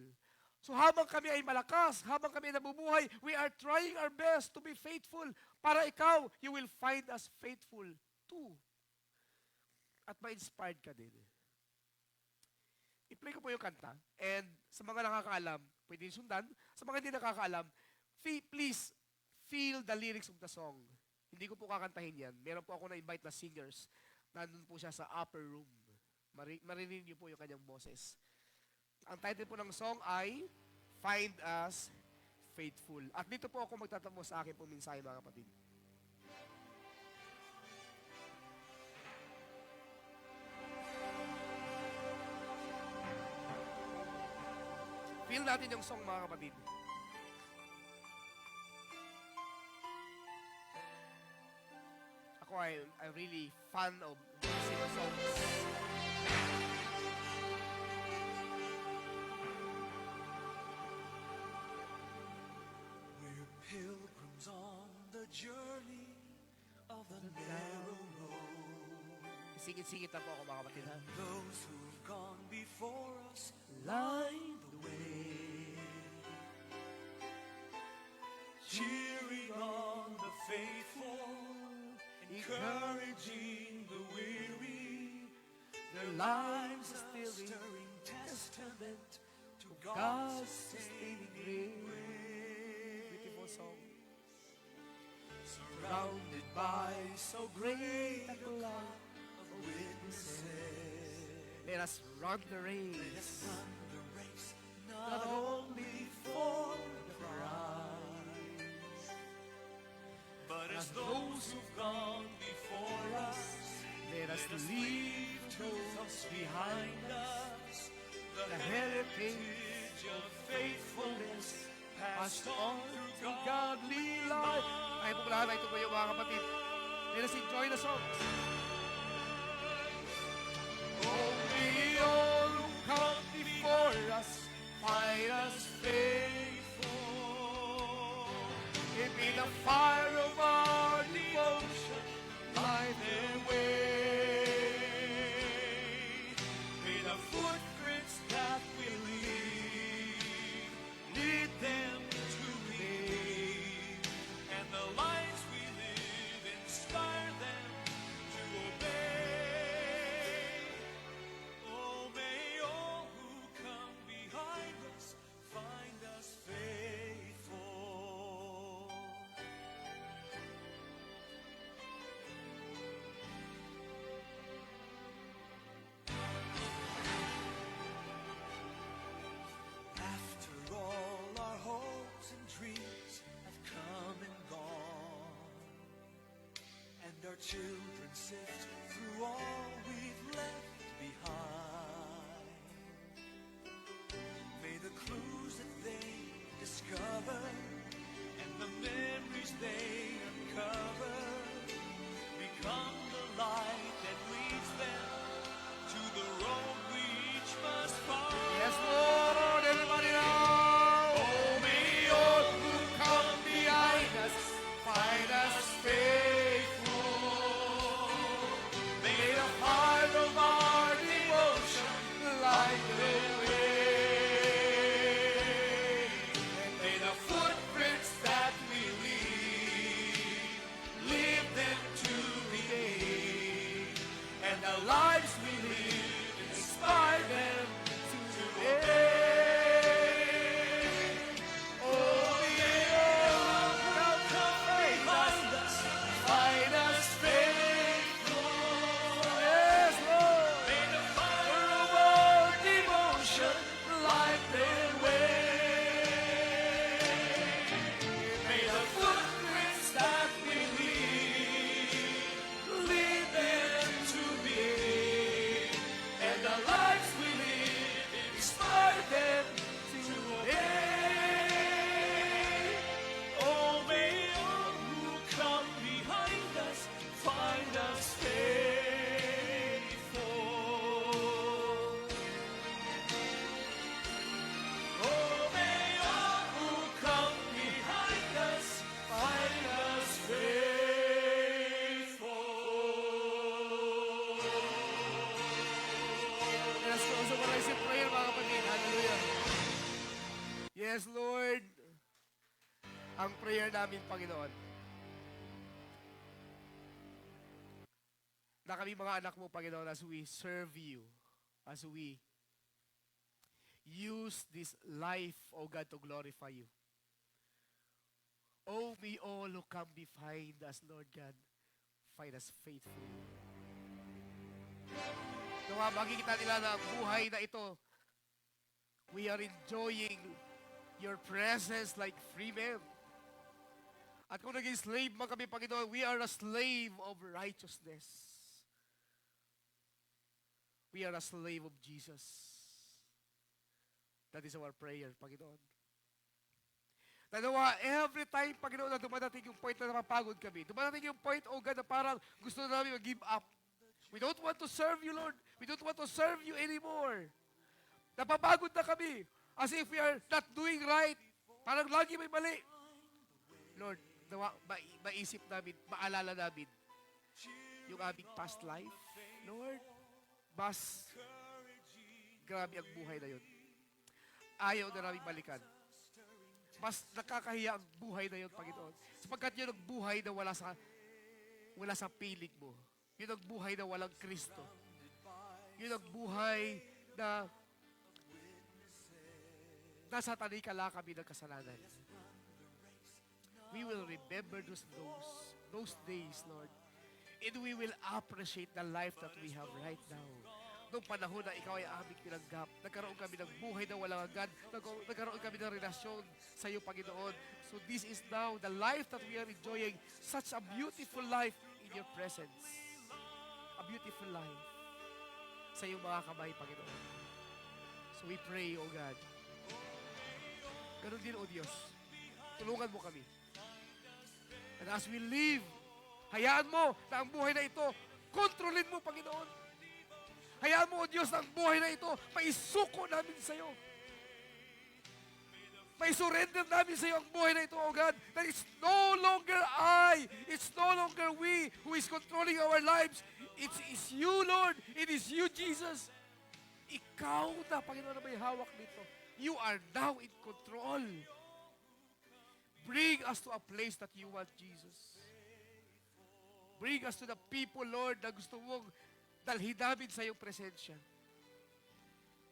So habang kami ay malakas, habang kami ay nabubuhay, we are trying our best to be faithful. Para ikaw, you will find us faithful too. At ma-inspired ka din. I-play ko po yung kanta. And sa mga nakakaalam, pwede sundan. Sa mga hindi nakakaalam, please feel the lyrics of the song. Hindi ko po kakantahin yan. Meron po ako na-invite na singers. Nandun po siya sa upper room. Marinig niyo po yung kanyang boses. Ang title po ng song ay Find Us Faithful. At dito po ako magtatapos sa akin po mensahe, mga kapatid. Feel natin yung song, mga kapatid. Ako I'm really fan of singing songs. We're pilgrims on the journey of the narrow road. Singit-singit na po ako, mga kapatid, ha? Those who've gone before us light the way, cheering on the faithful, encouraging the weary. Their lives a stirring testament to God's sustaining grace. Beautiful song. Surrounded by so great a cloud of witnesses, Let us run the let race. us run the race, not only for the prize, but as those who've gone before us, Let us let us leave leave truths behind us, the the heritage of faithfulness passed on through godly godly life. life. Ay po lahat, ito po yung mga kapatid. Let us enjoy the song. Only all who come before us find us faithful. It be the fire of our devotion. Light their way. your children sift through all we've left behind. May the clues that they discover and the memories they uncover become the light that leads them to the road we each must find. Yes, Lord. Everybody now. Oh, may all who come behind us find us faithful. May the heart of our devotion light the way. And may the footprints that we leave them to the day. And the lives we live inspire them to obey. Oh, yeah, come behind us, find us faithful. Yes, Lord. May the fire of our devotion light their way. May the footprints that we lead them to the end. And the lives we live inspire them to obey. Oh, may all who come behind us find us faithful. Oh, may all who come behind us find us faithful. Yes, Lord. So maraming si prayer, mga kapatid. Hallelujah. Yes, Lord. Ang prayer namin, Panginoon, na kami mga anak mo, Panginoon, as we serve you, as we use this life, O God, to glorify you. Oh, may all who come behind us, Lord God, find us faithful. Nawa, makikita nila na ang buhay na ito, we are enjoying your presence like free men. At kung naging slave man kami, Panginoon, we are a slave of righteousness. We are a slave of Jesus. That is our prayer, Panginoon. Nawa, every time, Panginoon, na dumadating yung point na napapagod kami, dumadating yung point, oh God, na parang gusto na namin mag-give up. We don't want to serve you, Lord. We don't want to serve you anymore. Napapagod na kami. As if we are not doing right. Parang lagi may mali. Lord, maisip namin, maalala namin yung aming past life. Lord, mas grabe ang buhay na yun. Ayaw na namin balikan. Mas nakakahiya ang buhay na yun, Panginoon. Sapagkat yun ang buhay na wala sa piling mo. Yun ang buhay na walang Kristo. Yun ang buhay na nasa talikala kami ng kasalanan. We will remember those days, Lord. And we will appreciate the life that we have right now. Noong panahon na ikaw ay aming pinanggap, nagkaroon kami ng buhay na walang hanggan, nagkaroon kami ng relasyon sa iyo, Panginoon. So this is now the life that we are enjoying, such a beautiful life in your presence. A beautiful life sa iyong mga kamay, Panginoon. So we pray, O God. Ganun din, O Diyos. Tulungan mo kami. And as we live, hayaan mo na ang buhay na ito, kontrolin mo, Panginoon. Hayaan mo, O Diyos, na ang buhay na ito, maisuko namin sa iyo. May-surrender namin sa iyo ang buhay na ito, O God, that it's no longer I, it's no longer we who is controlling our lives. It is you, Lord. It is you, Jesus. Ikaw na, Panginoon, na may hawak nito. You are now in control. Bring us to a place that you want, Jesus. Bring us to the people, Lord, na gusto mong dalhin namin sa iyong presensya.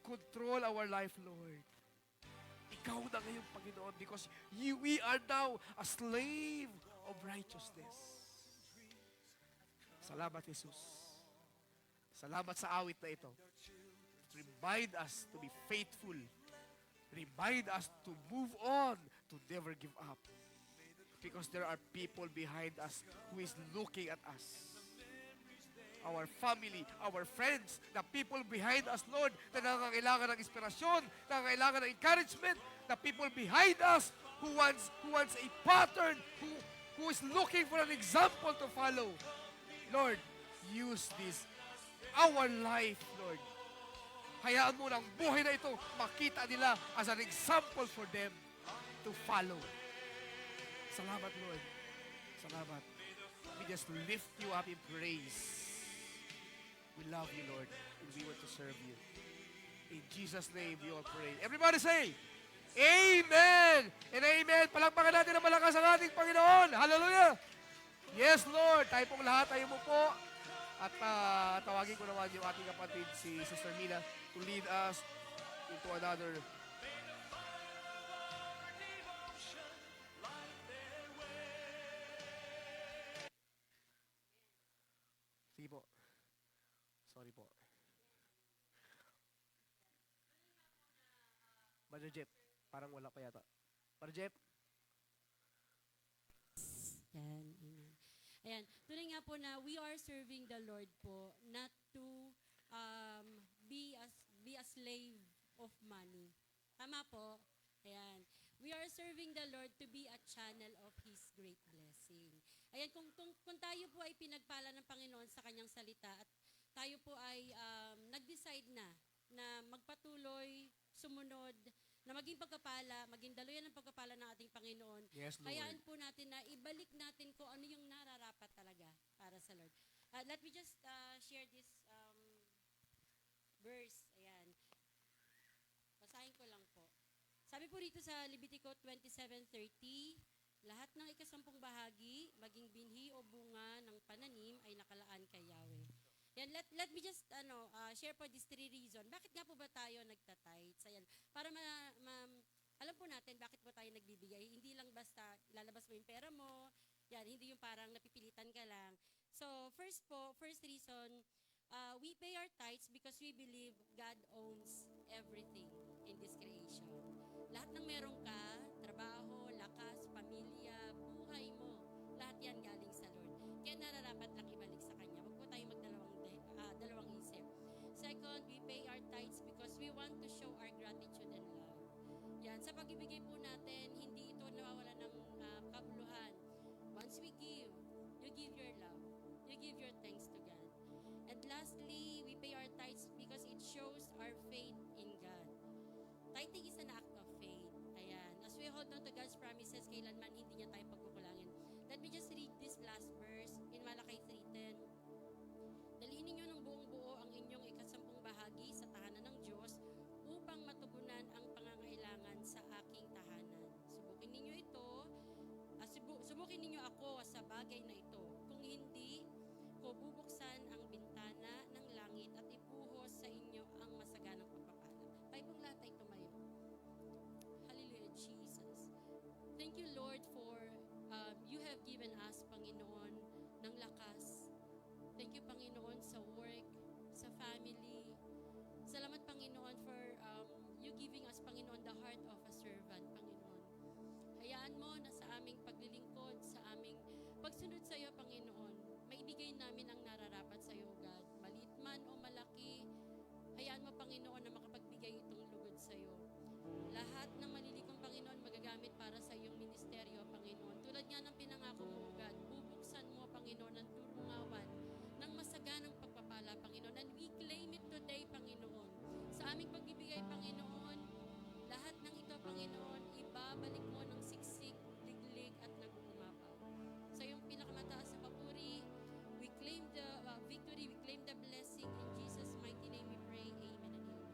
Control our life, Lord. Ikaw na ngayon, Panginoon, because we are now a slave of righteousness. Salamat, Jesus. Salamat sa awit na ito. Remind us to be faithful. Remind us to move on, to never give up. Because there are people behind us who is looking at us. our family, our friends, the people behind us, Lord, na nangangailangan ng inspirasyon, nangangailangan ng encouragement, the people behind us who wants a pattern, who is looking for an example to follow. Lord, use this, our life, Lord. Hayaan mo ng buhay na ito, makita nila as an example for them to follow. Salamat, Lord. Salamat. We just lift you up in praise. We love you, Lord, and we want to serve you. In Jesus' name, we all pray. Everybody say, Amen! And amen! Palakpakan natin ng malakas ang ating Panginoon. Hallelujah! Yes, Lord. Tayo pong lahat, tayo mo po. At tawagin ko naman yung ating kapatid, si Sister Mina, to lead us into another. Sige po. Sorry po. Brother Jeff, parang wala pa yata. Brother Jeff? Yan, amen. Ayan, tunay nga po na we are serving the Lord po, not to be a slave of money. Tama po? Ayan. We are serving the Lord to be a channel of His great blessing. Ayan, kung tayo po ay pinagpala ng Panginoon sa kanyang salita at tayo po ay nag-decide na magpatuloy, sumunod, na maging pagkapala, maging daluyan ng pagkapala ng ating Panginoon. Yes, Lord. Hayaan po natin na ibalik natin kung ano yung nararapat talaga para sa Lord. Let me just share this verse. Ayan. Basahin ko lang po. Sabi po rito sa Leviticus 27:30, lahat ng ikasampung bahagi, maging binhi o bunga ng pananim ay nakalaan kay Yahweh. Yan, let me just share po these 3 reasons. Bakit nga po ba tayo nagtatights? Ayan, para alam po natin bakit po tayo nagbibigay. Hindi lang basta ilalabas mo yung pera mo, yan, hindi yung parang napipilitan ka lang. So, first reason, we pay our tithes because we believe God owns everything in this creation. Lahat ng meron ka, trabaho, lakas, pamilya, buhay mo, lahat yan galing sa Lord. Kaya nararapat lang ibalik sa Kanya. Huwag po tayo dalawang isip. Second, we pay our tithes because we want to show our gratitude and love. Yan, sa pagbibigay po natin, hindi ito nawawala ng kabuluhan. Once we give, you give your love. You give your thanks to God. And lastly, we pay our tithes because it shows our faith in God. Tithing is an act of faith. Ayan. As we hold on to God's promises, kailanman hindi niya tayo pagkukulangin. Let me just read this last verse in Malakay 3:10. Dalhin ninyo ng buong buo ang inyong ikasampung bahagi sa tahanan ng Diyos upang matugunan ang pangangailangan sa aking tahanan. Subukin ninyo ako sa bagay na ito. Kung hindi, ko bubuksan ang bintana ng langit at ibuhos sa inyo ang masaganang pagpapala. Tayo pong lahat ay tumayo. Hallelujah, Jesus. Thank you, Lord, for you have given us, Panginoon, ng lakas. Thank you, Panginoon, sa work, sa family. Salamat, Panginoon, for you giving us, Panginoon, the heart of a servant, Panginoon. Hayaan mo na sa aming paglilingkod, sa aming pagsunod sa iyo, Panginoon, maibigay namin ang nararapat sa iyo, God. Maliit man o malaki, hayaan mo, Panginoon, na makapagbigay itong lugod sa iyo. Lahat ng malilikong, Panginoon, magagamit para sa iyong ministeryo, Panginoon. Tulad nga ng pinangako mo, God, bubuksan mo, Panginoon, ang durungawan ng masaganang pagpapala, Panginoon. And we claim it today, Panginoon. Sa aming pagbibigay, Panginoon, lahat ng ito, Panginoon, ibabalik mo ng siksik, liglig at nagugumapaw. Sa iyong pinakamataas na papuri, we claim the victory, we claim the blessing. In Jesus' mighty name we pray. Amen and amen.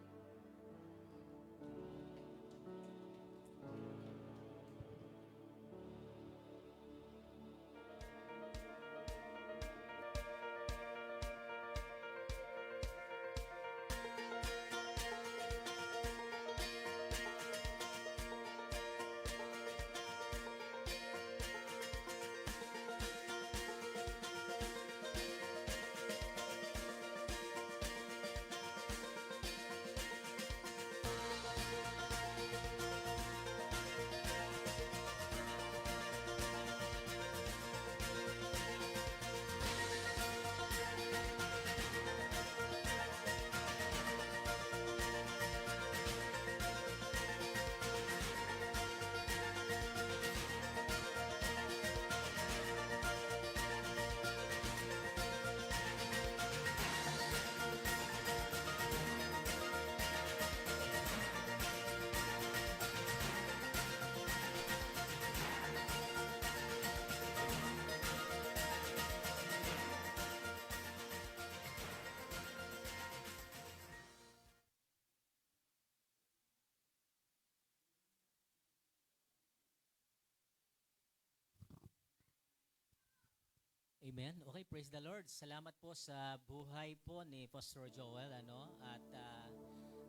Amen. Okay, praise the Lord. Salamat po sa buhay po ni Pastor Joel, at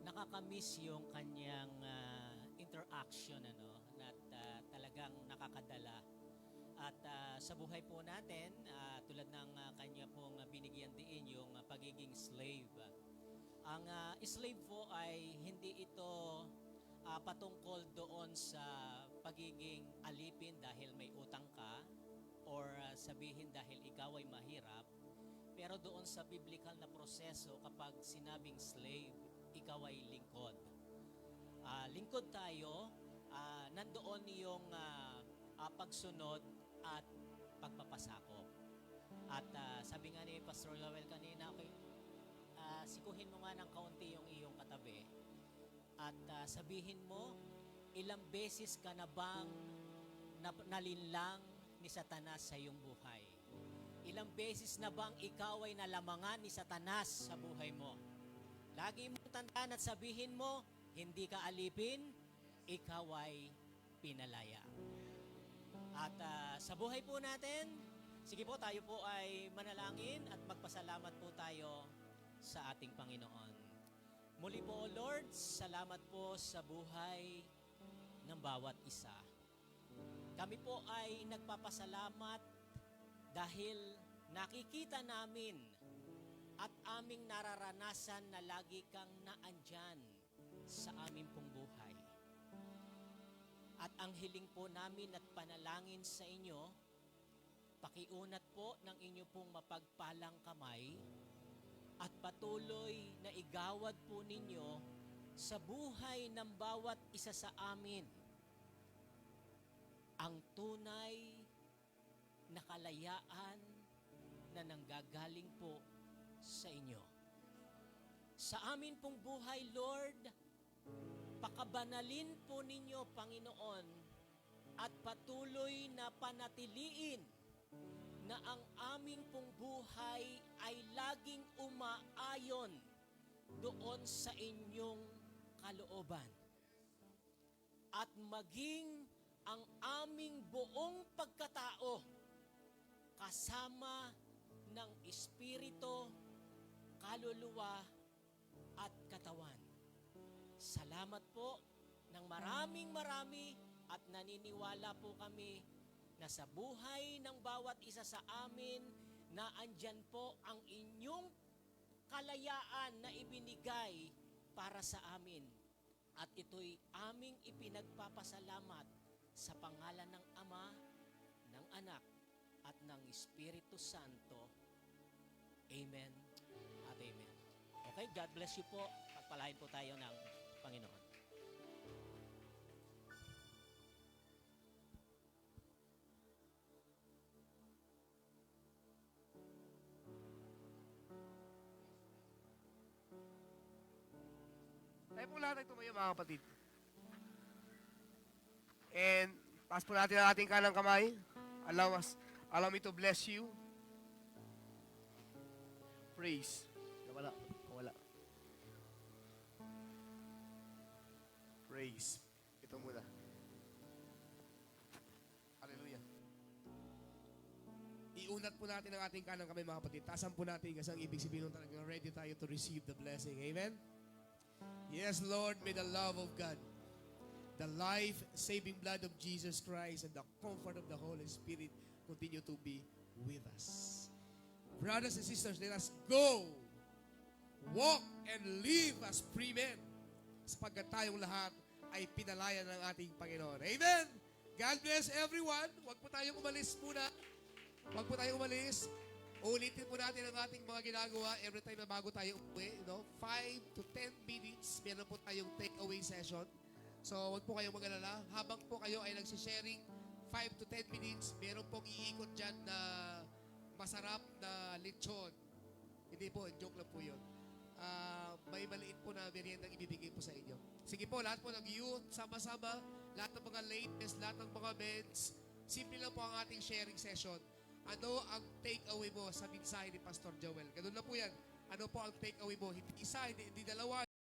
nakakamiss yung kanyang interaction, at talagang nakakadala. At sa buhay po natin, tulad ng kanya pong binigyan diin yung pagiging slave. Ang slave po ay hindi ito patungkol doon sa pagiging alipin dahil may utang ka, or sabihin dahil ikaw ay mahirap, pero doon sa biblical na proseso, kapag sinabing slave, ikaw ay lingkod. Lingkod tayo, nandoon yung pagsunod at pagpapasakop. At sabi nga ni Pastor Joel kanina, okay, sikuhin mo nga ng kaunti yung iyong katabi at sabihin mo, ilang beses ka na bang nalinlang ni Satanas sa iyong buhay? Ilang beses na bang ikaw ay nalamangan ni Satanas sa buhay mo? Lagi mong tandaan at sabihin mo, hindi ka alipin, ikaw ay pinalaya. At sa buhay po natin, sige po, tayo po ay manalangin at magpasalamat po tayo sa ating Panginoon. Muli po, Lord, salamat po sa buhay ng bawat isa. Kami po ay nagpapasalamat dahil nakikita namin at aming nararanasan na lagi kang naandyan sa aming pong buhay. At ang hiling po namin at panalangin sa inyo, pakiunat po ng inyo pong mapagpalang kamay at patuloy na igawad po ninyo sa buhay ng bawat isa sa amin ang tunay na kalayaan na nanggagaling po sa inyo. Sa amin pong buhay, Lord, pakabanalin po ninyo, Panginoon, at patuloy na panatiliin na ang aming pong buhay ay laging umaayon doon sa inyong kalooban. At maging ang aming buong pagkatao kasama ng espiritu, kaluluwa at katawan. Salamat po ng marami at naniniwala po kami na sa buhay ng bawat isa sa amin na andyan po ang inyong kalayaan na ibinigay para sa amin. At ito'y aming ipinagpapasalamat sa pangalan ng Ama, ng Anak, at ng Espiritu Santo. Amen at amen. Okay, God bless you po. Pagpalain po tayo ng Panginoon. Tayo po lahat ay tumayo, mga kapatid. And taas po natin ang ating kanang kamay. Allow me to bless you. Praise. Wala. Praise. Ito muna. Hallelujah. Iunat po natin ang ating kanang kamay, mga kapatid. Tasan po natin kasi ang ibig sabihin nun talagang ready tayo to receive the blessing. Amen? Yes, Lord, may the love of God, the life-saving blood of Jesus Christ, and the comfort of the Holy Spirit continue to be with us. Brothers and sisters, let us go, walk, and live as free men, sapagkat tayong lahat ay pinalaya ng ating Panginoon. Amen! God bless everyone. Huwag po tayong umalis muna. Huwag po tayong umalis. Ulitin po natin ang ating mga ginagawa every time na bago tayo umuwi. 5 to 10 minutes, meron po tayong take-away session. So, huwag po kayong mag-alala. Habang po kayo ay nagsisharing 5 to 10 minutes, meron pong iikot dyan na masarap na lechon. Hindi po, joke lang po yun. May maliit po na meriendang ibibigay po sa inyo. Sige po, lahat po ng youth, sama-sama, lahat ng mga ladies, lahat ng mga men's, simple lang po ang ating sharing session. Ano ang take-away mo sa mensahe ni Pastor Joel? Ganun na po yan. Ano po ang take-away mo? Hindi isa, hindi dalawa.